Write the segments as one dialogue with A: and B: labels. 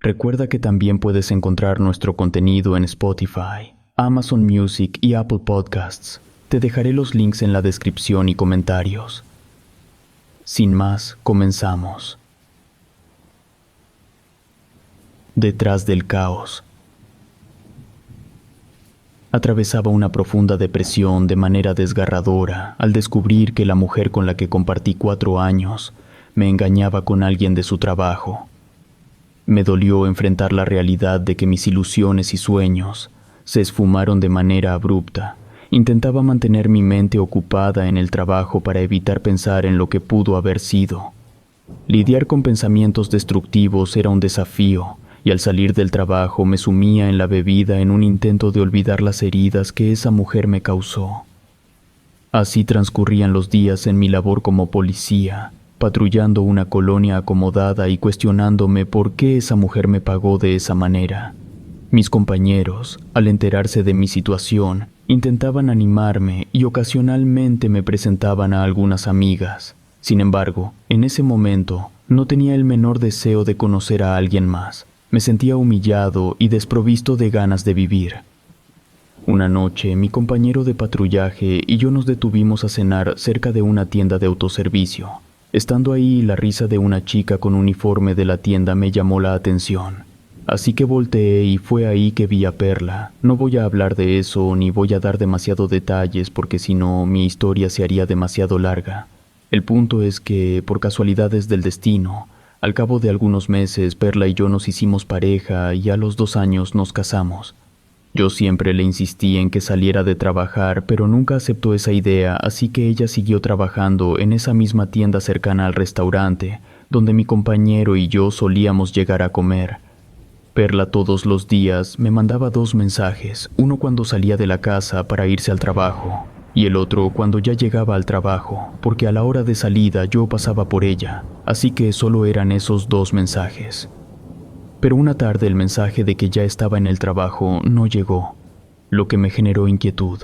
A: Recuerda que también puedes encontrar nuestro contenido en Spotify, Amazon Music y Apple Podcasts. Te dejaré los links en la descripción y comentarios. Sin más, comenzamos. Detrás del caos. Atravesaba una profunda depresión de manera desgarradora al descubrir que la mujer con la que compartí 4 años me engañaba con alguien de su trabajo. Me dolió enfrentar la realidad de que mis ilusiones y sueños se esfumaron de manera abrupta. Intentaba mantener mi mente ocupada en el trabajo para evitar pensar en lo que pudo haber sido. Lidiar con pensamientos destructivos era un desafío, y al salir del trabajo me sumía en la bebida en un intento de olvidar las heridas que esa mujer me causó. Así transcurrían los días en mi labor como policía, patrullando una colonia acomodada y cuestionándome por qué esa mujer me pagó de esa manera. Mis compañeros, al enterarse de mi situación, intentaban animarme y ocasionalmente me presentaban a algunas amigas. Sin embargo, en ese momento, no tenía el menor deseo de conocer a alguien más. Me sentía humillado y desprovisto de ganas de vivir. Una noche, mi compañero de patrullaje y yo nos detuvimos a cenar cerca de una tienda de autoservicio. Estando ahí, la risa de una chica con uniforme de la tienda me llamó la atención. Así que volteé y fue ahí que vi a Perla. No voy a hablar de eso ni voy a dar demasiados detalles porque si no, mi historia se haría demasiado larga. El punto es que, por casualidades del destino, al cabo de algunos meses, Perla y yo nos hicimos pareja y a los 2 años nos casamos. Yo siempre le insistí en que saliera de trabajar, pero nunca aceptó esa idea, así que ella siguió trabajando en esa misma tienda cercana al restaurante, donde mi compañero y yo solíamos llegar a comer. Perla todos los días me mandaba 2 mensajes, uno cuando salía de la casa para irse al trabajo, y el otro cuando ya llegaba al trabajo, porque a la hora de salida yo pasaba por ella, así que solo eran esos 2 mensajes. Pero una tarde el mensaje de que ya estaba en el trabajo no llegó, lo que me generó inquietud.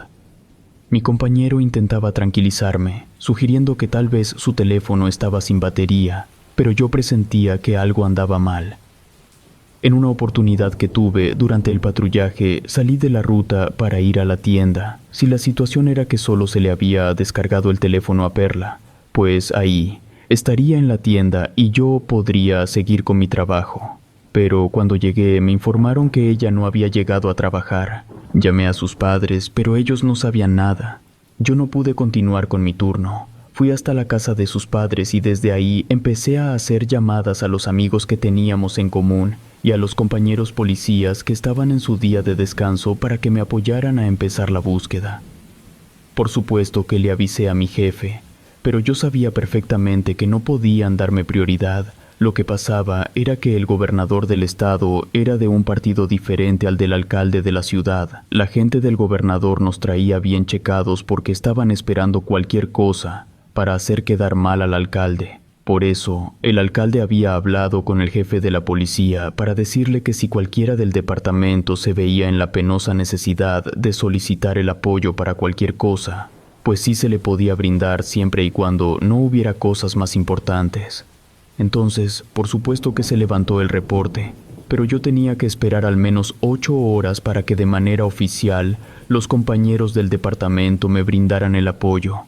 A: Mi compañero intentaba tranquilizarme, sugiriendo que tal vez su teléfono estaba sin batería, pero yo presentía que algo andaba mal. En una oportunidad que tuve durante el patrullaje, salí de la ruta para ir a la tienda. Si la situación era que solo se le había descargado el teléfono a Perla, pues ahí estaría en la tienda y yo podría seguir con mi trabajo. Pero cuando llegué me informaron que ella no había llegado a trabajar. Llamé a sus padres, pero ellos no sabían nada. Yo no pude continuar con mi turno. Fui hasta la casa de sus padres y desde ahí empecé a hacer llamadas a los amigos que teníamos en común y a los compañeros policías que estaban en su día de descanso para que me apoyaran a empezar la búsqueda. Por supuesto que le avisé a mi jefe, pero yo sabía perfectamente que no podían darme prioridad. Lo que pasaba era que el gobernador del estado era de un partido diferente al del alcalde de la ciudad. La gente del gobernador nos traía bien checados porque estaban esperando cualquier cosa para hacer quedar mal al alcalde. Por eso, el alcalde había hablado con el jefe de la policía para decirle que si cualquiera del departamento se veía en la penosa necesidad de solicitar el apoyo para cualquier cosa, pues sí se le podía brindar siempre y cuando no hubiera cosas más importantes. Entonces, por supuesto que se levantó el reporte, pero yo tenía que esperar al menos 8 horas para que de manera oficial los compañeros del departamento me brindaran el apoyo.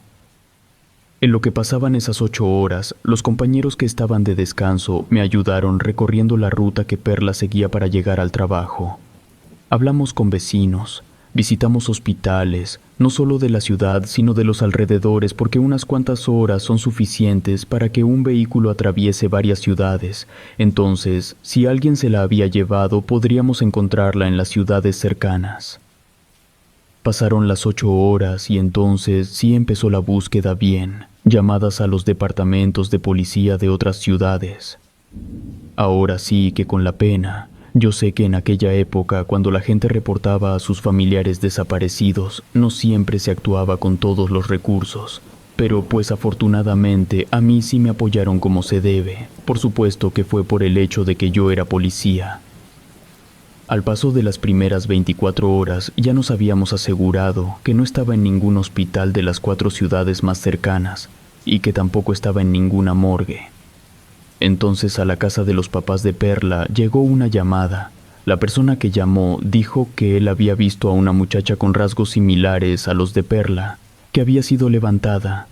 A: En lo que pasaban esas 8 horas, los compañeros que estaban de descanso me ayudaron recorriendo la ruta que Perla seguía para llegar al trabajo. Hablamos con vecinos, visitamos hospitales, no solo de la ciudad, sino de los alrededores, porque unas cuantas horas son suficientes para que un vehículo atraviese varias ciudades. Entonces, si alguien se la había llevado, podríamos encontrarla en las ciudades cercanas. Pasaron las 8 horas y entonces sí empezó la búsqueda bien, llamadas a los departamentos de policía de otras ciudades. Ahora sí que con la pena, yo sé que en aquella época, cuando la gente reportaba a sus familiares desaparecidos, no siempre se actuaba con todos los recursos. Pero pues afortunadamente a mí sí me apoyaron como se debe. Por supuesto que fue por el hecho de que yo era policía. Al paso de las primeras 24 horas ya nos habíamos asegurado que no estaba en ningún hospital de las 4 ciudades más cercanas y que tampoco estaba en ninguna morgue. Entonces a la casa de los papás de Perla llegó una llamada. La persona que llamó dijo que él había visto a una muchacha con rasgos similares a los de Perla, que había sido levantada.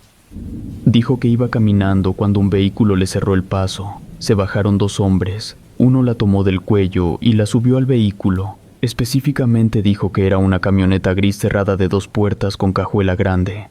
A: Dijo que iba caminando cuando un vehículo le cerró el paso. Se bajaron dos hombres. Uno la tomó del cuello y la subió al vehículo. Específicamente dijo que era una camioneta gris cerrada de 2 puertas con cajuela grande.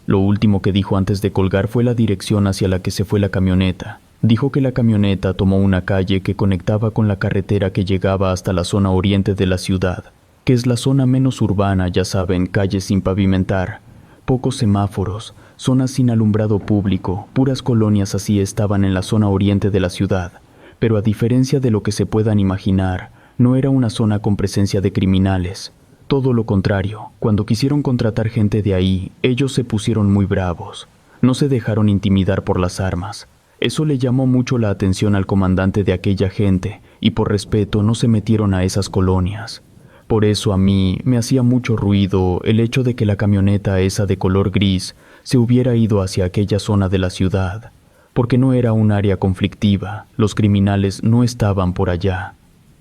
A: Lo último que dijo antes de colgar fue la dirección hacia la que se fue la camioneta. Dijo que la camioneta tomó una calle que conectaba con la carretera que llegaba hasta la zona oriente de la ciudad, que es la zona menos urbana, ya saben, calles sin pavimentar, pocos semáforos, zonas sin alumbrado público, puras colonias así estaban en la zona oriente de la ciudad. Pero a diferencia de lo que se puedan imaginar, no era una zona con presencia de criminales. Todo lo contrario, cuando quisieron contratar gente de ahí, ellos se pusieron muy bravos. No se dejaron intimidar por las armas. Eso le llamó mucho la atención al comandante de aquella gente, y por respeto no se metieron a esas colonias. Por eso a mí me hacía mucho ruido el hecho de que la camioneta esa de color gris se hubiera ido hacia aquella zona de la ciudad, porque no era un área conflictiva, los criminales no estaban por allá.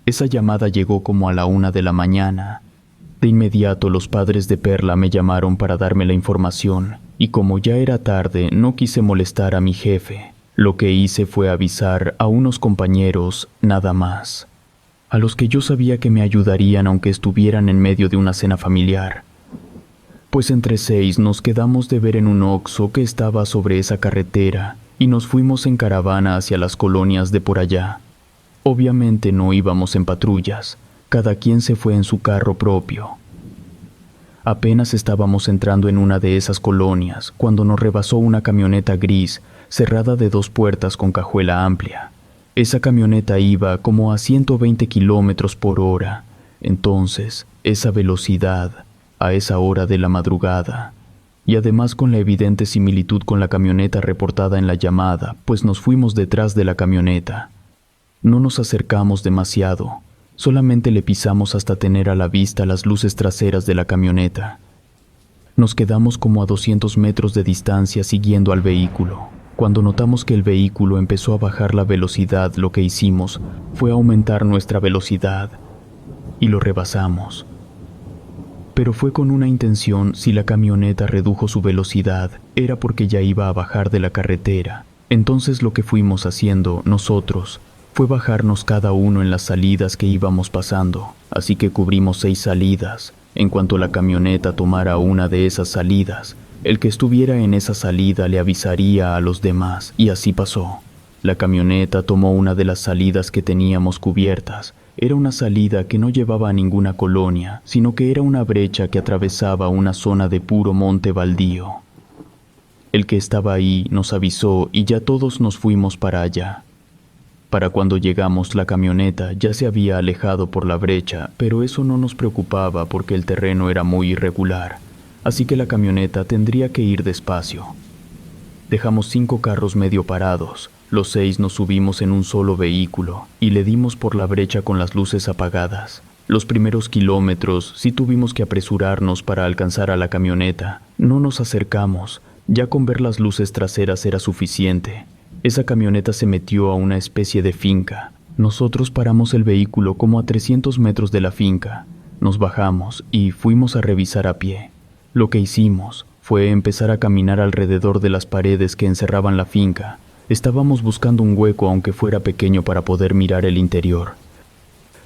A: Esa llamada llegó como a la 1 de la mañana. De inmediato los padres de Perla me llamaron para darme la información, y como ya era tarde no quise molestar a mi jefe. Lo que hice fue avisar a unos compañeros, nada más, a los que yo sabía que me ayudarían aunque estuvieran en medio de una cena familiar. Pues entre 6 nos quedamos de ver en un Oxxo que estaba sobre esa carretera y nos fuimos en caravana hacia las colonias de por allá. Obviamente no íbamos en patrullas, cada quien se fue en su carro propio. Apenas estábamos entrando en una de esas colonias cuando nos rebasó una camioneta gris cerrada de 2 puertas con cajuela amplia. Esa camioneta iba como a 120 kilómetros por hora. Entonces, esa velocidad, a esa hora de la madrugada, y además con la evidente similitud con la camioneta reportada en la llamada, pues nos fuimos detrás de la camioneta. No nos acercamos demasiado, solamente le pisamos hasta tener a la vista las luces traseras de la camioneta. Nos quedamos como a 200 metros de distancia siguiendo al vehículo. Cuando notamos que el vehículo empezó a bajar la velocidad, lo que hicimos fue aumentar nuestra velocidad y lo rebasamos. Pero fue con una intención. Si la camioneta redujo su velocidad, era porque ya iba a bajar de la carretera. Entonces lo que fuimos haciendo nosotros fue bajarnos cada uno en las salidas que íbamos pasando, así que cubrimos 6 salidas. En cuanto la camioneta tomara una de esas salidas, el que estuviera en esa salida le avisaría a los demás, y así pasó. La camioneta tomó una de las salidas que teníamos cubiertas. Era una salida que no llevaba a ninguna colonia, sino que era una brecha que atravesaba una zona de puro monte baldío. El que estaba ahí nos avisó y ya todos nos fuimos para allá. Para cuando llegamos, la camioneta ya se había alejado por la brecha, pero eso no nos preocupaba porque el terreno era muy irregular, así que la camioneta tendría que ir despacio. Dejamos 5 carros medio parados, los 6 nos subimos en un solo vehículo y le dimos por la brecha con las luces apagadas. Los primeros kilómetros sí tuvimos que apresurarnos para alcanzar a la camioneta. No nos acercamos, ya con ver las luces traseras era suficiente. Esa camioneta se metió a una especie de finca. Nosotros paramos el vehículo como a 300 metros de la finca. Nos bajamos y fuimos a revisar a pie. Lo que hicimos fue empezar a caminar alrededor de las paredes que encerraban la finca. Estábamos buscando un hueco, aunque fuera pequeño, para poder mirar el interior.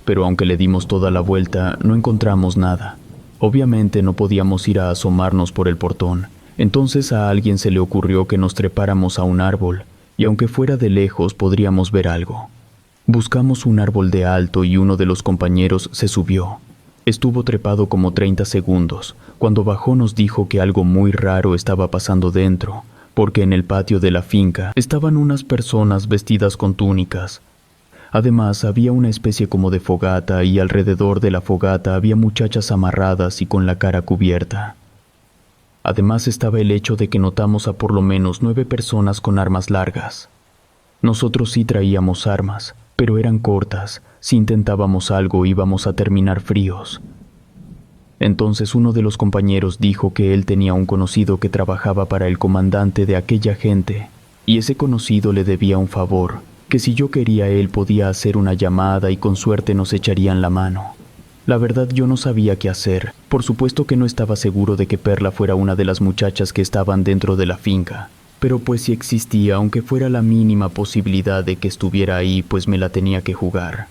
A: Pero aunque le dimos toda la vuelta, no encontramos nada. Obviamente no podíamos ir a asomarnos por el portón. Entonces a alguien se le ocurrió que nos trepáramos a un árbol, y aunque fuera de lejos podríamos ver algo. Buscamos un árbol de alto y uno de los compañeros se subió. Estuvo trepado como 30 segundos. Cuando bajó nos dijo que algo muy raro estaba pasando dentro, porque en el patio de la finca estaban unas personas vestidas con túnicas. Además había una especie como de fogata y alrededor de la fogata había muchachas amarradas y con la cara cubierta. Además estaba el hecho de que notamos a por lo menos 9 personas con armas largas. Nosotros sí traíamos armas, pero eran cortas. Si intentábamos algo íbamos a terminar fríos. Entonces uno de los compañeros dijo que él tenía un conocido que trabajaba para el comandante de aquella gente y ese conocido le debía un favor, que si yo quería él podía hacer una llamada y con suerte nos echarían la mano. La verdad yo no sabía qué hacer. Por supuesto que no estaba seguro de que Perla fuera una de las muchachas que estaban dentro de la finca, pero pues si existía, aunque fuera la mínima posibilidad de que estuviera ahí, pues me la tenía que jugar.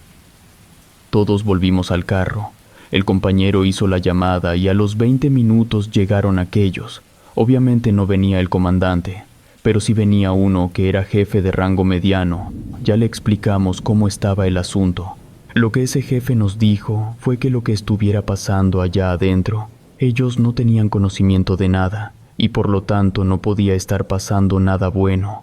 A: Todos volvimos al carro. El compañero hizo la llamada y a los 20 minutos llegaron aquellos. Obviamente no venía el comandante, pero sí venía uno que era jefe de rango mediano. Ya le explicamos cómo estaba el asunto. Lo que ese jefe nos dijo fue que lo que estuviera pasando allá adentro, ellos no tenían conocimiento de nada, y por lo tanto no podía estar pasando nada bueno.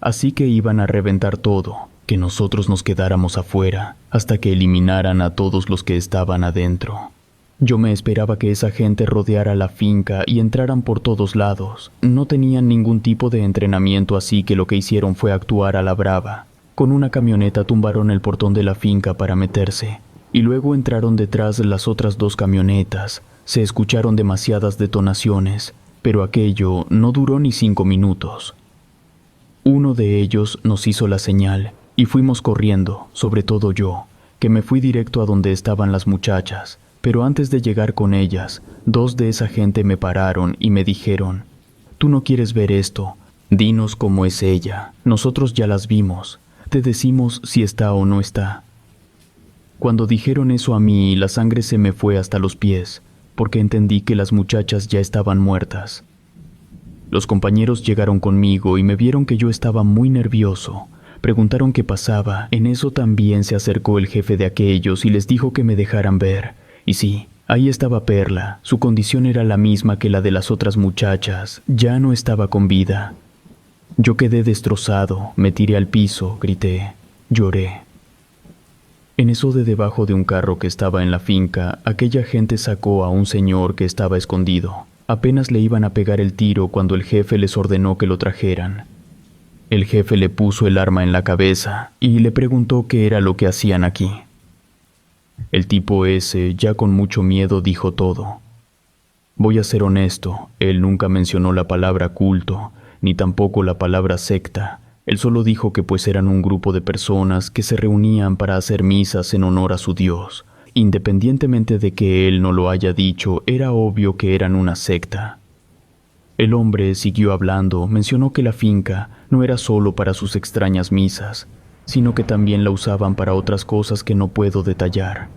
A: Así que iban a reventar todo, que nosotros nos quedáramos afuera, hasta que eliminaran a todos los que estaban adentro. Yo me esperaba que esa gente rodeara la finca y entraran por todos lados. No tenían ningún tipo de entrenamiento, así que lo que hicieron fue actuar a la brava. Con una camioneta tumbaron el portón de la finca para meterse, y luego entraron detrás de las otras 2 camionetas. Se escucharon demasiadas detonaciones, pero aquello no duró ni 5 minutos. Uno de ellos nos hizo la señal, y fuimos corriendo, sobre todo yo, que me fui directo a donde estaban las muchachas. Pero antes de llegar con ellas, 2 de esa gente me pararon y me dijeron: «Tú no quieres ver esto, dinos cómo es ella, nosotros ya las vimos, te decimos si está o no está». Cuando dijeron eso a mí, la sangre se me fue hasta los pies, porque entendí que las muchachas ya estaban muertas. Los compañeros llegaron conmigo y me vieron que yo estaba muy nervioso. Preguntaron qué pasaba. En eso también se acercó el jefe de aquellos y les dijo que me dejaran ver. Y sí, ahí estaba Perla. Su condición era la misma que la de las otras muchachas. Ya no estaba con vida. Yo quedé destrozado, me tiré al piso, grité, lloré. En eso de debajo de un carro que estaba en la finca, aquella gente sacó a un señor que estaba escondido. Apenas le iban a pegar el tiro cuando el jefe les ordenó que lo trajeran. El jefe le puso el arma en la cabeza y le preguntó qué era lo que hacían aquí. El tipo ese, ya con mucho miedo, dijo todo. Voy a ser honesto, él nunca mencionó la palabra culto, ni tampoco la palabra secta. Él solo dijo que pues eran un grupo de personas que se reunían para hacer misas en honor a su Dios. Independientemente de que él no lo haya dicho, era obvio que eran una secta. El hombre siguió hablando, mencionó que la finca no era solo para sus extrañas misas, sino que también la usaban para otras cosas que no puedo detallar.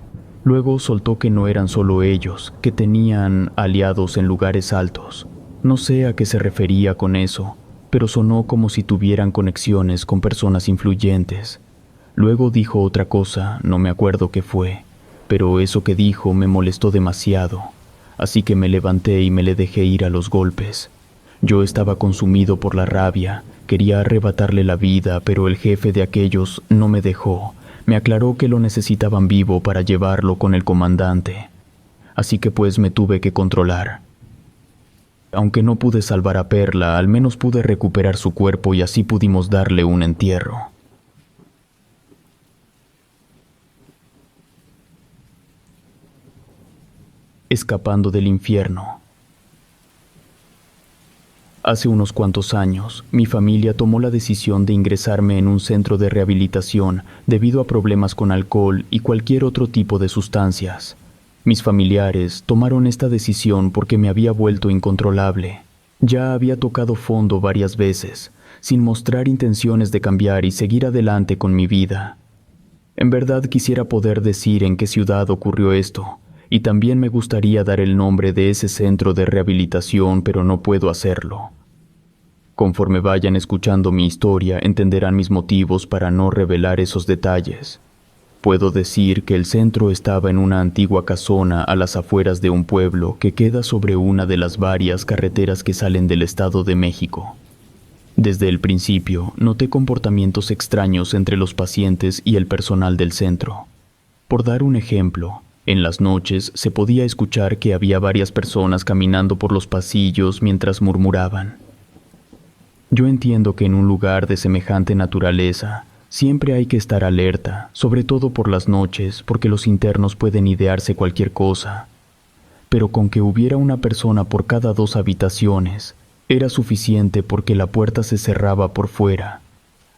A: Luego soltó que no eran solo ellos, que tenían aliados en lugares altos. No sé a qué se refería con eso, pero sonó como si tuvieran conexiones con personas influyentes. Luego dijo otra cosa, no me acuerdo qué fue, pero eso que dijo me molestó demasiado, así que me levanté y me le dejé ir a los golpes. Yo estaba consumido por la rabia, quería arrebatarle la vida, pero el jefe de aquellos no me dejó. Me aclaró que lo necesitaban vivo para llevarlo con el comandante. Así que pues me tuve que controlar. Aunque no pude salvar a Perla, al menos pude recuperar su cuerpo y así pudimos darle un entierro. Escapando del infierno. Hace unos cuantos años, mi familia tomó la decisión de ingresarme en un centro de rehabilitación debido a problemas con alcohol y cualquier otro tipo de sustancias. Mis familiares tomaron esta decisión porque me había vuelto incontrolable. Ya había tocado fondo varias veces, sin mostrar intenciones de cambiar y seguir adelante con mi vida. En verdad quisiera poder decir en qué ciudad ocurrió esto, y también me gustaría dar el nombre de ese centro de rehabilitación, pero no puedo hacerlo. Conforme vayan escuchando mi historia, entenderán mis motivos para no revelar esos detalles. Puedo decir que el centro estaba en una antigua casona a las afueras de un pueblo que queda sobre una de las varias carreteras que salen del Estado de México. Desde el principio, noté comportamientos extraños entre los pacientes y el personal del centro. Por dar un ejemplo, en las noches se podía escuchar que había varias personas caminando por los pasillos mientras murmuraban. Yo entiendo que en un lugar de semejante naturaleza, siempre hay que estar alerta, sobre todo por las noches, porque los internos pueden idearse cualquier cosa. Pero con que hubiera una persona por cada 2 habitaciones, Era suficiente porque la puerta se cerraba por fuera,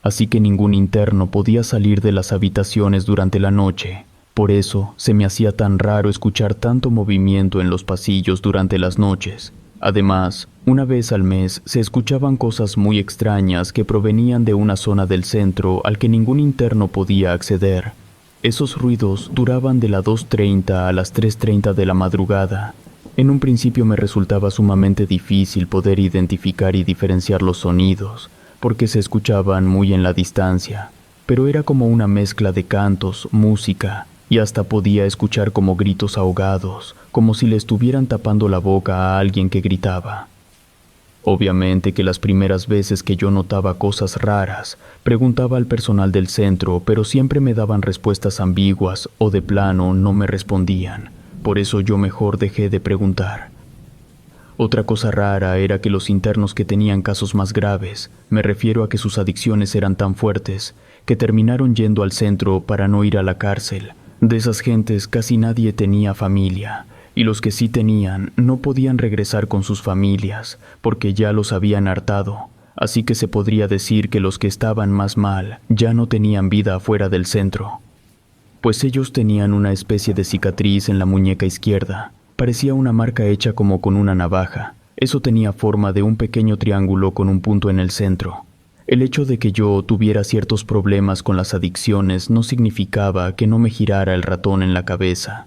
A: así que ningún interno podía salir de las habitaciones durante la noche. Por eso se me hacía tan raro escuchar tanto movimiento en los pasillos durante las noches. Además, una vez al mes se escuchaban cosas muy extrañas que provenían de una zona del centro al que ningún interno podía acceder. Esos ruidos duraban de las 2:30 a las 3:30 de la madrugada. En un principio me resultaba sumamente difícil poder identificar y diferenciar los sonidos, porque se escuchaban muy en la distancia, pero era como una mezcla de cantos, música, y hasta podía escuchar como gritos ahogados, como si le estuvieran tapando la boca a alguien que gritaba. Obviamente que las primeras veces que yo notaba cosas raras, preguntaba al personal del centro, pero siempre me daban respuestas ambiguas o de plano no me respondían. Por eso yo mejor dejé de preguntar. Otra cosa rara era que los internos que tenían casos más graves, me refiero a que sus adicciones eran tan fuertes, que terminaron yendo al centro para no ir a la cárcel. De esas gentes casi nadie tenía familia, y los que sí tenían no podían regresar con sus familias, porque ya los habían hartado. Así que se podría decir que los que estaban más mal ya no tenían vida afuera del centro. Pues ellos tenían una especie de cicatriz en la muñeca izquierda. Parecía una marca hecha como con una navaja. Eso tenía forma de un pequeño triángulo con un punto en el centro. El hecho de que yo tuviera ciertos problemas con las adicciones no significaba que no me girara el ratón en la cabeza.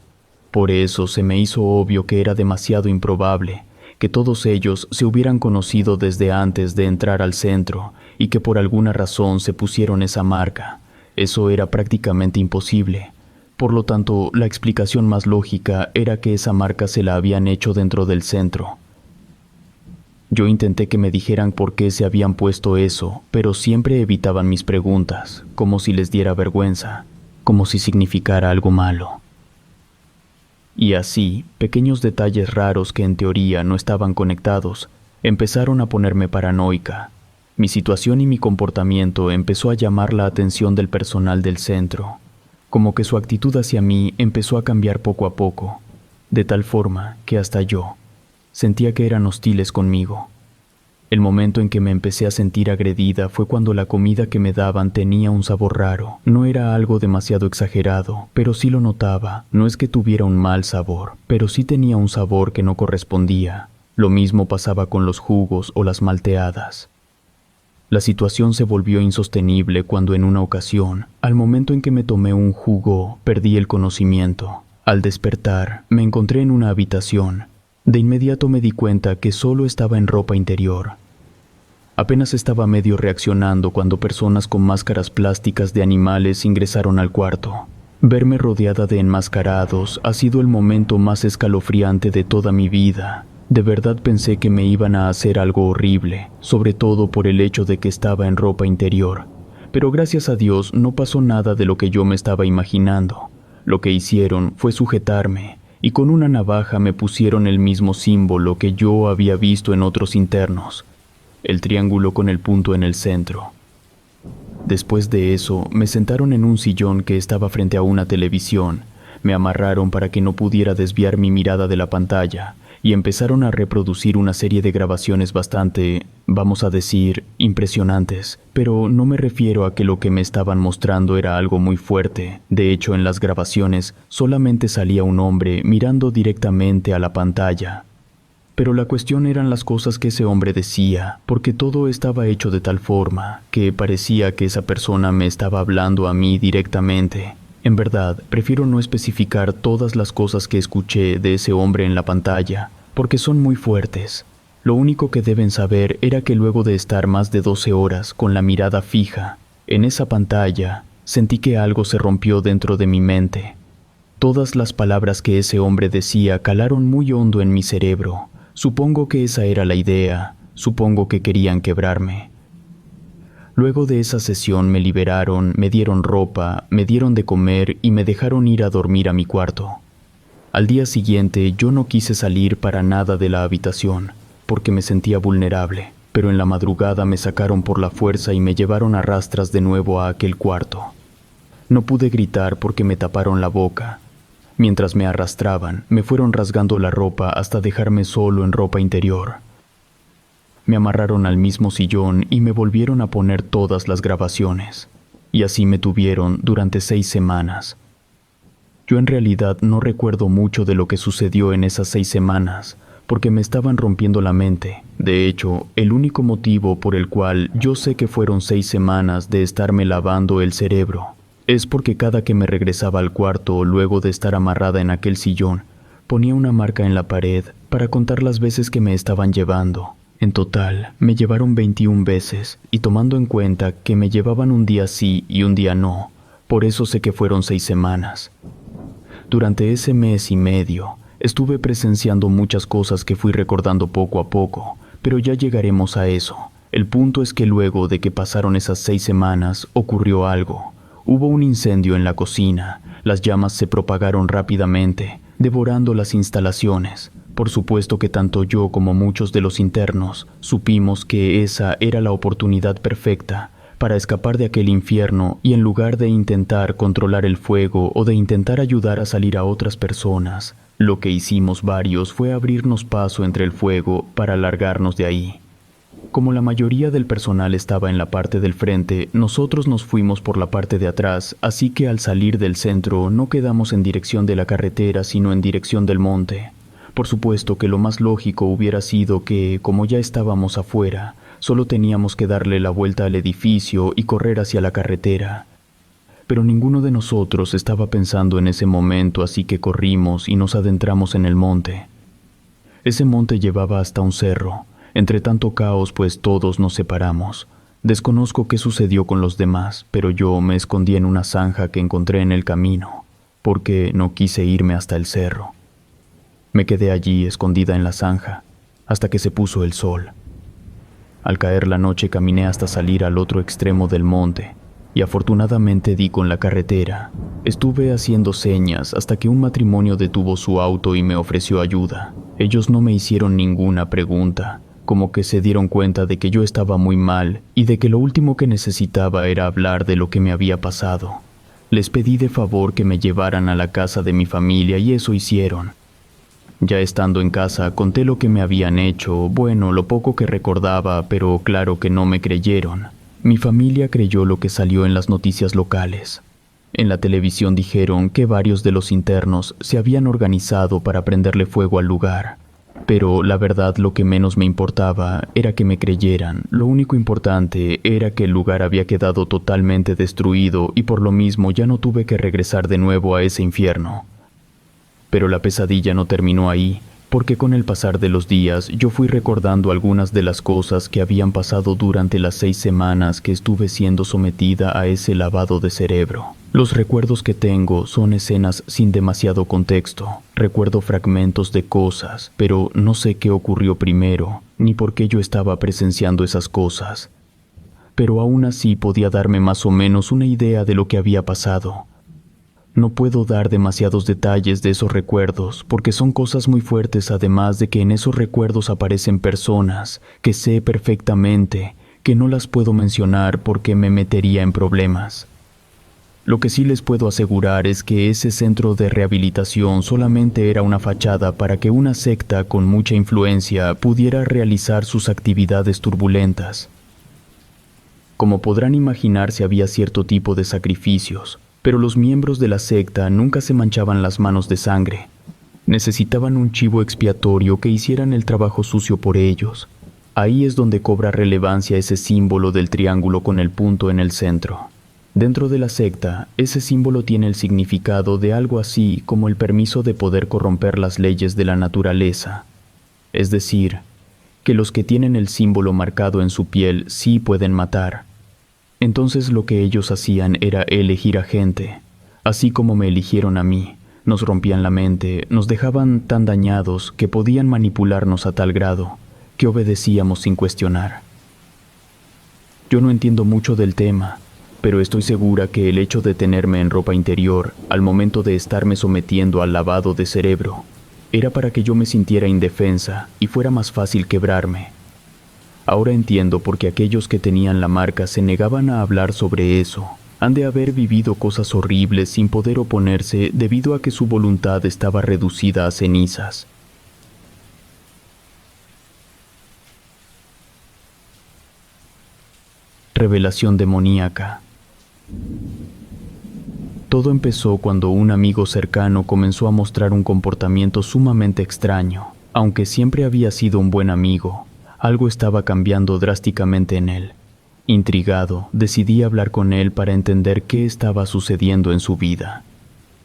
A: Por eso se me hizo obvio que era demasiado improbable que todos ellos se hubieran conocido desde antes de entrar al centro y que por alguna razón se pusieron esa marca. Eso era prácticamente imposible. Por lo tanto, la explicación más lógica era que esa marca se la habían hecho dentro del centro. Yo intenté que me dijeran por qué se habían puesto eso, pero siempre evitaban mis preguntas, como si les diera vergüenza, como si significara algo malo. Y así, pequeños detalles raros que en teoría no estaban conectados, empezaron a ponerme paranoica. Mi situación y mi comportamiento empezó a llamar la atención del personal del centro, como que su actitud hacia mí empezó a cambiar poco a poco, de tal forma que hasta yo sentía que eran hostiles conmigo. El momento en que me empecé a sentir agredida fue cuando la comida que me daban tenía un sabor raro. No era algo demasiado exagerado, pero sí lo notaba. No es que tuviera un mal sabor, pero sí tenía un sabor que no correspondía. Lo mismo pasaba con los jugos o las malteadas. La situación se volvió insostenible cuando en una ocasión, al momento en que me tomé un jugo, perdí el conocimiento. Al despertar, me encontré en una habitación. De inmediato me di cuenta que solo estaba en ropa interior. Apenas estaba medio reaccionando cuando personas con máscaras plásticas de animales ingresaron al cuarto. Verme rodeada de enmascarados ha sido el momento más escalofriante de toda mi vida. De verdad pensé que me iban a hacer algo horrible, sobre todo por el hecho de que estaba en ropa interior. Pero gracias a Dios no pasó nada de lo que yo me estaba imaginando. Lo que hicieron fue sujetarme, y con una navaja me pusieron el mismo símbolo que yo había visto en otros internos, el triángulo con el punto en el centro. Después de eso, me sentaron en un sillón que estaba frente a una televisión, me amarraron para que no pudiera desviar mi mirada de la pantalla, y empezaron a reproducir una serie de grabaciones bastante, vamos a decir, impresionantes, pero no me refiero a que lo que me estaban mostrando era algo muy fuerte. De hecho, en las grabaciones solamente salía un hombre mirando directamente a la pantalla. Pero la cuestión eran las cosas que ese hombre decía, porque todo estaba hecho de tal forma que parecía que esa persona me estaba hablando a mí directamente. En verdad, prefiero no especificar todas las cosas que escuché de ese hombre en la pantalla, porque son muy fuertes. Lo único que deben saber era que luego de estar más de 12 horas con la mirada fija en esa pantalla, sentí que algo se rompió dentro de mi mente. Todas las palabras que ese hombre decía calaron muy hondo en mi cerebro. Supongo que esa era la idea, supongo que querían quebrarme. Luego de esa sesión me liberaron, me dieron ropa, me dieron de comer y me dejaron ir a dormir a mi cuarto. Al día siguiente yo no quise salir para nada de la habitación, porque me sentía vulnerable, pero en la madrugada me sacaron por la fuerza y me llevaron a rastras de nuevo a aquel cuarto. No pude gritar porque me taparon la boca. Mientras me arrastraban, me fueron rasgando la ropa hasta dejarme solo en ropa interior. Me amarraron al mismo sillón y me volvieron a poner todas las grabaciones. Y así me tuvieron durante 6 semanas. Yo en realidad no recuerdo mucho de lo que sucedió en esas 6 semanas, porque me estaban rompiendo la mente. De hecho, el único motivo por el cual yo sé que fueron 6 semanas de estarme lavando el cerebro es porque cada que me regresaba al cuarto luego de estar amarrada en aquel sillón, ponía una marca en la pared para contar las veces que me estaban llevando. En total, me llevaron 21 veces, y tomando en cuenta que me llevaban un día sí y un día no, por eso sé que fueron 6 semanas. Durante ese mes y medio, estuve presenciando muchas cosas que fui recordando poco a poco, pero ya llegaremos a eso. El punto es que luego de que pasaron esas 6 semanas, ocurrió algo. Hubo un incendio en la cocina, las llamas se propagaron rápidamente, devorando las instalaciones. Por supuesto que tanto yo como muchos de los internos supimos que esa era la oportunidad perfecta para escapar de aquel infierno, y en lugar de intentar controlar el fuego o de intentar ayudar a salir a otras personas, lo que hicimos varios fue abrirnos paso entre el fuego para largarnos de ahí. Como la mayoría del personal estaba en la parte del frente, nosotros nos fuimos por la parte de atrás, así que al salir del centro no quedamos en dirección de la carretera, sino en dirección del monte. Por supuesto que lo más lógico hubiera sido que, como ya estábamos afuera, solo teníamos que darle la vuelta al edificio y correr hacia la carretera. Pero ninguno de nosotros estaba pensando en ese momento, así que corrimos y nos adentramos en el monte. Ese monte llevaba hasta un cerro. Entre tanto caos, pues todos nos separamos. Desconozco qué sucedió con los demás, pero yo me escondí en una zanja que encontré en el camino, porque no quise irme hasta el cerro. Me quedé allí escondida en la zanja, hasta que se puso el sol. Al caer la noche caminé hasta salir al otro extremo del monte, y afortunadamente di con la carretera. Estuve haciendo señas hasta que un matrimonio detuvo su auto y me ofreció ayuda. Ellos no me hicieron ninguna pregunta, como que se dieron cuenta de que yo estaba muy mal y de que lo último que necesitaba era hablar de lo que me había pasado. Les pedí de favor que me llevaran a la casa de mi familia y eso hicieron. Ya estando en casa, conté lo que me habían hecho, bueno, lo poco que recordaba, pero claro que no me creyeron. Mi familia creyó lo que salió en las noticias locales. En la televisión dijeron que varios de los internos se habían organizado para prenderle fuego al lugar. Pero la verdad, lo que menos me importaba era que me creyeran. Lo único importante era que el lugar había quedado totalmente destruido y por lo mismo ya no tuve que regresar de nuevo a ese infierno. Pero la pesadilla no terminó ahí, porque con el pasar de los días yo fui recordando algunas de las cosas que habían pasado durante las 6 semanas que estuve siendo sometida a ese lavado de cerebro. Los recuerdos que tengo son escenas sin demasiado contexto. Recuerdo fragmentos de cosas, pero no sé qué ocurrió primero, ni por qué yo estaba presenciando esas cosas. Pero aún así podía darme más o menos una idea de lo que había pasado. No puedo dar demasiados detalles de esos recuerdos porque son cosas muy fuertes, además de que en esos recuerdos aparecen personas que sé perfectamente que no las puedo mencionar porque me metería en problemas. Lo que sí les puedo asegurar es que ese centro de rehabilitación solamente era una fachada para que una secta con mucha influencia pudiera realizar sus actividades turbulentas. Como podrán imaginarse, había cierto tipo de sacrificios, pero los miembros de la secta nunca se manchaban las manos de sangre. Necesitaban un chivo expiatorio que hicieran el trabajo sucio por ellos. Ahí es donde cobra relevancia ese símbolo del triángulo con el punto en el centro. Dentro de la secta, ese símbolo tiene el significado de algo así como el permiso de poder corromper las leyes de la naturaleza. Es decir, que los que tienen el símbolo marcado en su piel sí pueden matar. Entonces lo que ellos hacían era elegir a gente, así como me eligieron a mí. Nos rompían la mente, nos dejaban tan dañados que podían manipularnos a tal grado que obedecíamos sin cuestionar. Yo no entiendo mucho del tema, pero estoy segura que el hecho de tenerme en ropa interior al momento de estarme sometiendo al lavado de cerebro era para que yo me sintiera indefensa y fuera más fácil quebrarme. Ahora entiendo por qué aquellos que tenían la marca se negaban a hablar sobre eso. Han de haber vivido cosas horribles sin poder oponerse debido a que su voluntad estaba reducida a cenizas. Revelación demoníaca. Todo empezó cuando un amigo cercano comenzó a mostrar un comportamiento sumamente extraño. Aunque siempre había sido un buen amigo, algo estaba cambiando drásticamente en él. Intrigado, decidí hablar con él para entender qué estaba sucediendo en su vida.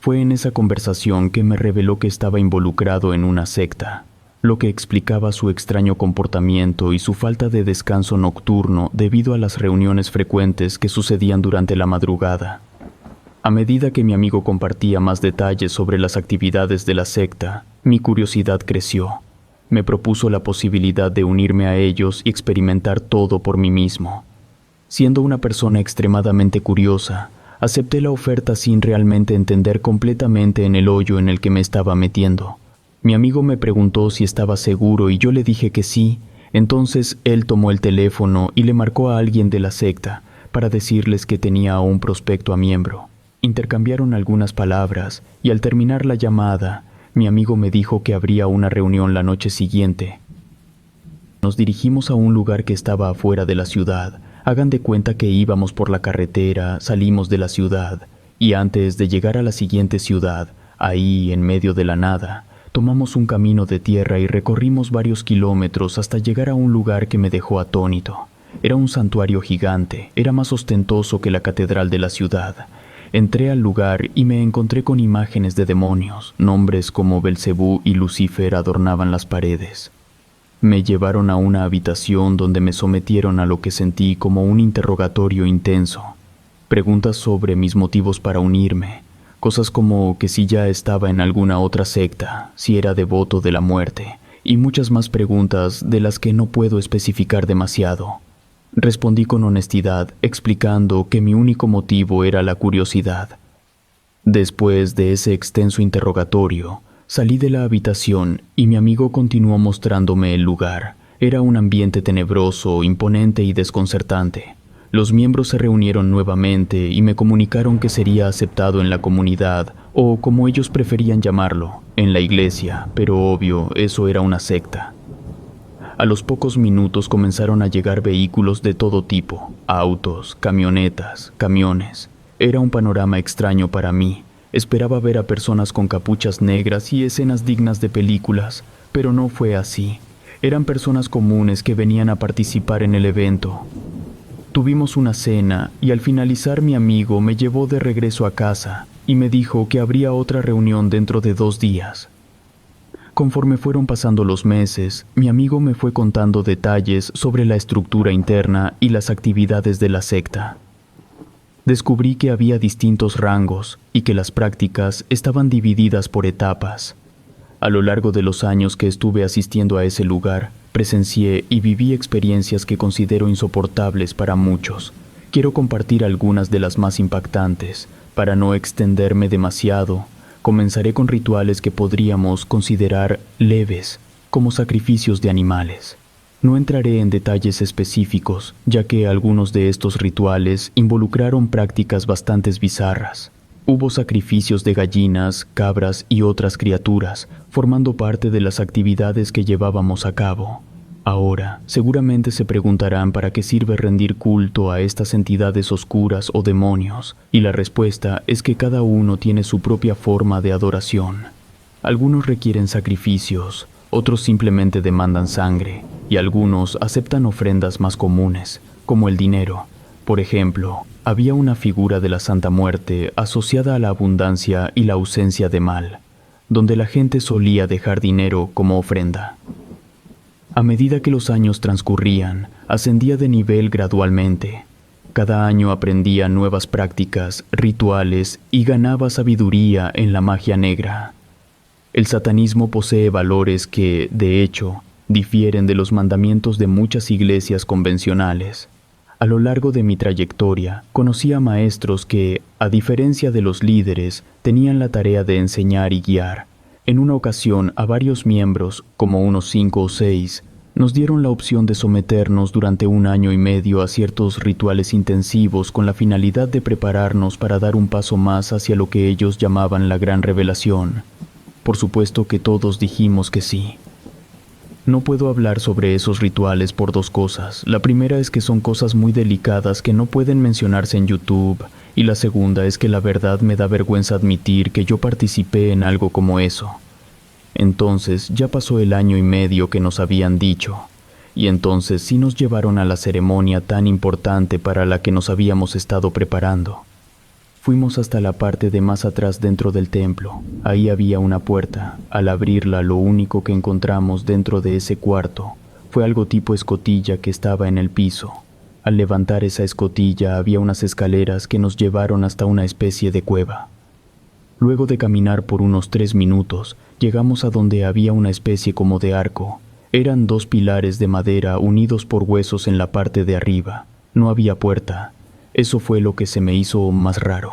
A: Fue en esa conversación que me reveló que estaba involucrado en una secta, lo que explicaba su extraño comportamiento y su falta de descanso nocturno debido a las reuniones frecuentes que sucedían durante la madrugada. A medida que mi amigo compartía más detalles sobre las actividades de la secta, mi curiosidad creció. Me propuso la posibilidad de unirme a ellos y experimentar todo por mí mismo. Siendo una persona extremadamente curiosa, acepté la oferta sin realmente entender completamente en el hoyo en el que me estaba metiendo. Mi amigo me preguntó si estaba seguro y yo le dije que sí. Entonces él tomó el teléfono y le marcó a alguien de la secta para decirles que tenía a un prospecto a miembro. Intercambiaron algunas palabras y al terminar la llamada, mi amigo me dijo que habría una reunión la noche siguiente. Nos dirigimos a un lugar que estaba afuera de la ciudad. Hagan de cuenta que íbamos por la carretera, salimos de la ciudad, y antes de llegar a la siguiente ciudad, ahí en medio de la nada, tomamos un camino de tierra y recorrimos varios kilómetros hasta llegar a un lugar que me dejó atónito. Era un santuario gigante, era más ostentoso que la catedral de la ciudad. Entré al lugar y me encontré con imágenes de demonios, nombres como Belcebú y Lucifer adornaban las paredes. Me llevaron a una habitación donde me sometieron a lo que sentí como un interrogatorio intenso. Preguntas sobre mis motivos para unirme, cosas como que si ya estaba en alguna otra secta, si era devoto de la muerte, y muchas más preguntas de las que no puedo especificar demasiado. Respondí con honestidad, explicando que mi único motivo era la curiosidad. Después de ese extenso interrogatorio, salí de la habitación y mi amigo continuó mostrándome el lugar. Era un ambiente tenebroso, imponente y desconcertante. Los miembros se reunieron nuevamente y me comunicaron que sería aceptado en la comunidad, o como ellos preferían llamarlo, en la iglesia, pero obvio, eso era una secta. A los pocos minutos comenzaron a llegar vehículos de todo tipo, autos, camionetas, camiones. Era un panorama extraño para mí. Esperaba ver a personas con capuchas negras y escenas dignas de películas, pero no fue así. Eran personas comunes que venían a participar en el evento. Tuvimos una cena y al finalizar mi amigo me llevó de regreso a casa y me dijo que habría otra reunión dentro de 2 días. Conforme fueron pasando los meses, mi amigo me fue contando detalles sobre la estructura interna y las actividades de la secta. Descubrí que había distintos rangos y que las prácticas estaban divididas por etapas. A lo largo de los años que estuve asistiendo a ese lugar, presencié y viví experiencias que considero insoportables para muchos. Quiero compartir algunas de las más impactantes. Para no extenderme demasiado, comenzaré con rituales que podríamos considerar leves, como sacrificios de animales. No entraré en detalles específicos, ya que algunos de estos rituales involucraron prácticas bastante bizarras. Hubo sacrificios de gallinas, cabras y otras criaturas, formando parte de las actividades que llevábamos a cabo. Ahora, seguramente se preguntarán para qué sirve rendir culto a estas entidades oscuras o demonios, y la respuesta es que cada uno tiene su propia forma de adoración. Algunos requieren sacrificios, otros simplemente demandan sangre, y algunos aceptan ofrendas más comunes, como el dinero. Por ejemplo, había una figura de la Santa Muerte asociada a la abundancia y la ausencia de mal, donde la gente solía dejar dinero como ofrenda. A medida que los años transcurrían, ascendía de nivel gradualmente. Cada año aprendía nuevas prácticas, rituales y ganaba sabiduría en la magia negra. El satanismo posee valores que, de hecho, difieren de los mandamientos de muchas iglesias convencionales. A lo largo de mi trayectoria, conocí a maestros que, a diferencia de los líderes, tenían la tarea de enseñar y guiar. En una ocasión, a varios miembros, como unos 5 o 6, nos dieron la opción de someternos durante 1 año y medio a ciertos rituales intensivos con la finalidad de prepararnos para dar un paso más hacia lo que ellos llamaban la gran revelación. Por supuesto que todos dijimos que sí. No puedo hablar sobre esos rituales por dos cosas. La primera es que son cosas muy delicadas que no pueden mencionarse en YouTube, y la segunda es que la verdad me da vergüenza admitir que yo participé en algo como eso. Entonces ya pasó el 1 año y medio que nos habían dicho, y entonces sí nos llevaron a la ceremonia tan importante para la que nos habíamos estado preparando. Fuimos hasta la parte de más atrás dentro del templo. Ahí había una puerta. Al abrirla, lo único que encontramos dentro de ese cuarto fue algo tipo escotilla que estaba en el piso. Al levantar esa escotilla había unas escaleras que nos llevaron hasta una especie de cueva. Luego de caminar por unos 3 minutos, llegamos a donde había una especie como de arco. Eran 2 pilares de madera unidos por huesos en la parte de arriba. No había puerta. Eso fue lo que se me hizo más raro,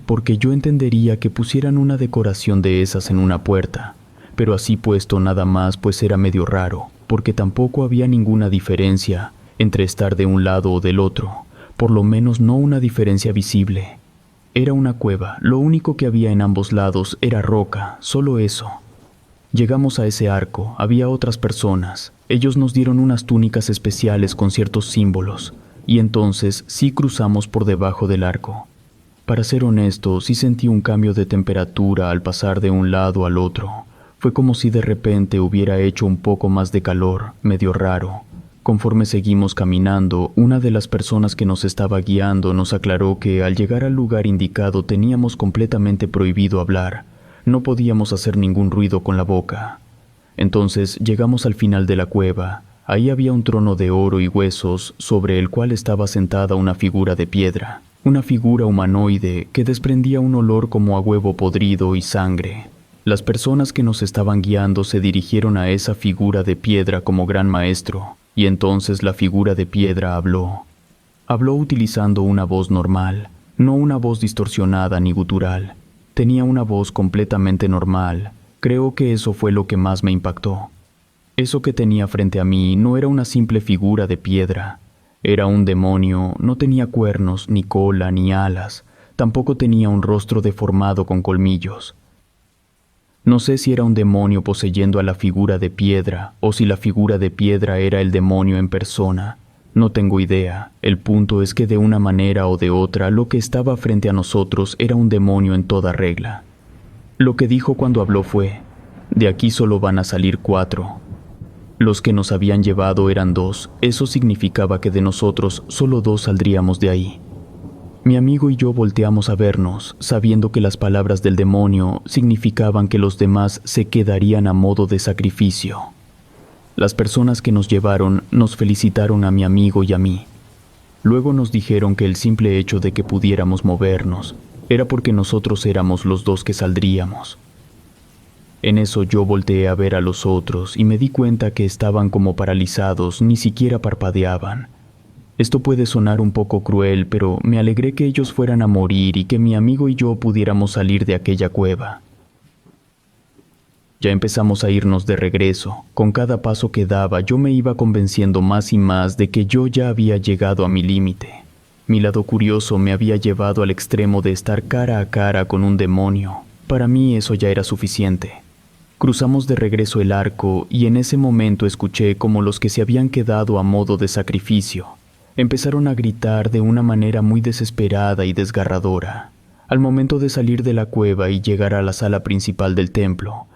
A: porque yo entendería que pusieran una decoración de esas en una puerta, pero así puesto nada más pues era medio raro, porque tampoco había ninguna diferencia entre estar de un lado o del otro, por lo menos no una diferencia visible. Era una cueva, lo único que había en ambos lados era roca, solo eso. Llegamos a ese arco, había otras personas, ellos nos dieron unas túnicas especiales con ciertos símbolos, y entonces sí cruzamos por debajo del arco. Para ser honesto, sí sentí un cambio de temperatura al pasar de un lado al otro. Fue como si de repente hubiera hecho un poco más de calor, medio raro. Conforme seguimos caminando, una de las personas que nos estaba guiando nos aclaró que al llegar al lugar indicado teníamos completamente prohibido hablar. No podíamos hacer ningún ruido con la boca. Entonces llegamos al final de la cueva. Ahí había un trono de oro y huesos sobre el cual estaba sentada una figura de piedra, una figura humanoide que desprendía un olor como a huevo podrido y sangre. Las personas que nos estaban guiando se dirigieron a esa figura de piedra como gran maestro, y entonces la figura de piedra habló. Habló utilizando una voz normal, no una voz distorsionada ni gutural. Tenía una voz completamente normal. Creo que eso fue lo que más me impactó. Eso que tenía frente a mí no era una simple figura de piedra. Era un demonio, no tenía cuernos, ni cola, ni alas. Tampoco tenía un rostro deformado con colmillos. No sé si era un demonio poseyendo a la figura de piedra, o si la figura de piedra era el demonio en persona. No tengo idea. El punto es que de una manera o de otra, lo que estaba frente a nosotros era un demonio en toda regla. Lo que dijo cuando habló fue: «De aquí solo van a salir 4». Los que nos habían llevado eran 2, eso significaba que de nosotros solo 2 saldríamos de ahí. Mi amigo y yo volteamos a vernos, sabiendo que las palabras del demonio significaban que los demás se quedarían a modo de sacrificio. Las personas que nos llevaron nos felicitaron a mi amigo y a mí. Luego nos dijeron que el simple hecho de que pudiéramos movernos era porque nosotros éramos los 2 que saldríamos. En eso yo volteé a ver a los otros y me di cuenta que estaban como paralizados, ni siquiera parpadeaban. Esto puede sonar un poco cruel, pero me alegré que ellos fueran a morir y que mi amigo y yo pudiéramos salir de aquella cueva. Ya empezamos a irnos de regreso. Con cada paso que daba yo me iba convenciendo más y más de que yo ya había llegado a mi límite. Mi lado curioso me había llevado al extremo de estar cara a cara con un demonio. Para mí eso ya era suficiente. Cruzamos de regreso el arco y en ese momento escuché como los que se habían quedado a modo de sacrificio empezaron a gritar de una manera muy desesperada y desgarradora. Al momento de salir de la cueva y llegar a la sala principal del templo,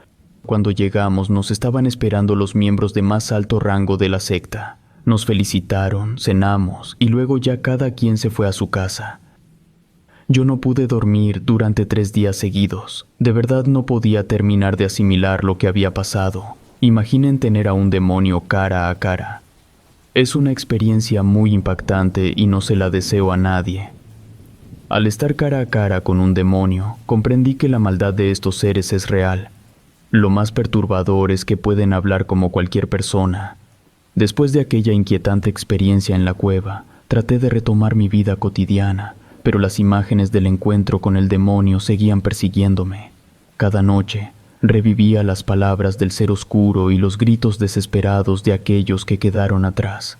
A: cuando llegamos nos estaban esperando los miembros de más alto rango de la secta. Nos felicitaron, cenamos y luego ya cada quien se fue a su casa. Yo no pude dormir durante 3 días seguidos. De verdad no podía terminar de asimilar lo que había pasado. Imaginen tener a un demonio cara a cara. Es una experiencia muy impactante y no se la deseo a nadie. Al estar cara a cara con un demonio, comprendí que la maldad de estos seres es real. Lo más perturbador es que pueden hablar como cualquier persona. Después de aquella inquietante experiencia en la cueva, traté de retomar mi vida cotidiana, pero las imágenes del encuentro con el demonio seguían persiguiéndome. Cada noche, revivía las palabras del ser oscuro y los gritos desesperados de aquellos que quedaron atrás.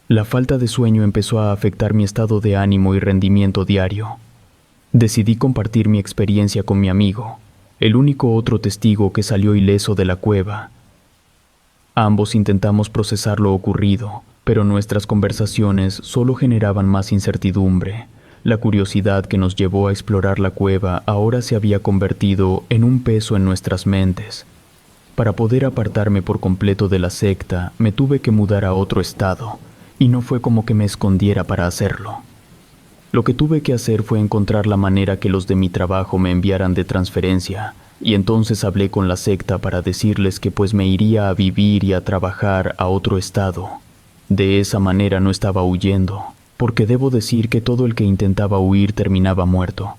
A: La falta de sueño empezó a afectar mi estado de ánimo y rendimiento diario. Decidí compartir mi experiencia con mi amigo, el único otro testigo que salió ileso de la cueva. Ambos intentamos procesar lo ocurrido, pero nuestras conversaciones solo generaban más incertidumbre. La curiosidad que nos llevó a explorar la cueva ahora se había convertido en un peso en nuestras mentes. Para poder apartarme por completo de la secta, me tuve que mudar a otro estado, y no fue como que me escondiera para hacerlo. Lo que tuve que hacer fue encontrar la manera que los de mi trabajo me enviaran de transferencia, y entonces hablé con la secta para decirles que pues me iría a vivir y a trabajar a otro estado. De esa manera no estaba huyendo, porque debo decir que todo el que intentaba huir terminaba muerto.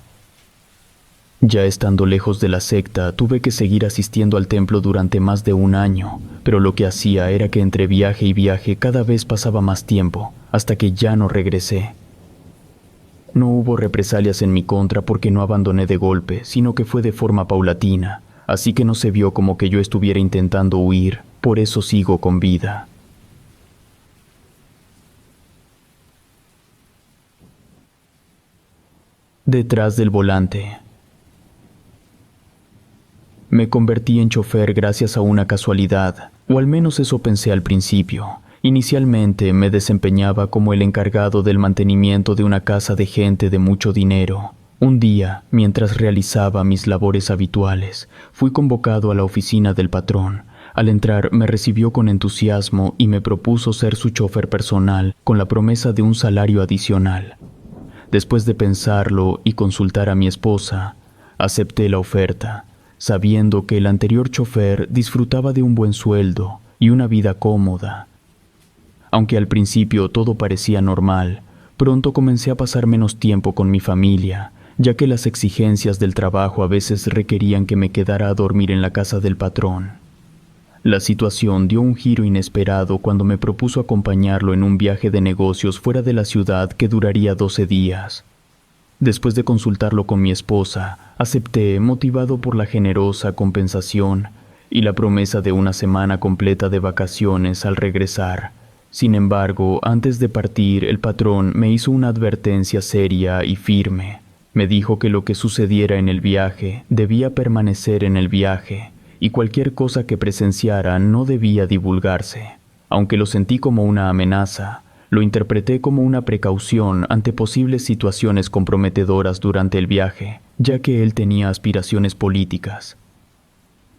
A: Ya estando lejos de la secta, tuve que seguir asistiendo al templo durante más de un año, pero lo que hacía era que entre viaje y viaje cada vez pasaba más tiempo, hasta que ya no regresé. No hubo represalias en mi contra porque no abandoné de golpe, sino que fue de forma paulatina, así que no se vio como que yo estuviera intentando huir, por eso sigo con vida. Detrás del volante. Me convertí en chofer gracias a una casualidad, o al menos eso pensé al principio. Inicialmente me desempeñaba como el encargado del mantenimiento de una casa de gente de mucho dinero. Un día, mientras realizaba mis labores habituales, fui convocado a la oficina del patrón. Al entrar me recibió con entusiasmo y me propuso ser su chofer personal con la promesa de un salario adicional. Después de pensarlo y consultar a mi esposa, acepté la oferta, sabiendo que el anterior chofer disfrutaba de un buen sueldo y una vida cómoda. Aunque al principio todo parecía normal, pronto comencé a pasar menos tiempo con mi familia, ya que las exigencias del trabajo a veces requerían que me quedara a dormir en la casa del patrón. La situación dio un giro inesperado cuando me propuso acompañarlo en un viaje de negocios fuera de la ciudad que duraría 12 días. Después de consultarlo con mi esposa, acepté motivado por la generosa compensación y la promesa de una semana completa de vacaciones al regresar. Sin embargo, antes de partir, el patrón me hizo una advertencia seria y firme. Me dijo que lo que sucediera en el viaje debía permanecer en el viaje y cualquier cosa que presenciara no debía divulgarse. Aunque lo sentí como una amenaza, lo interpreté como una precaución ante posibles situaciones comprometedoras durante el viaje, ya que él tenía aspiraciones políticas.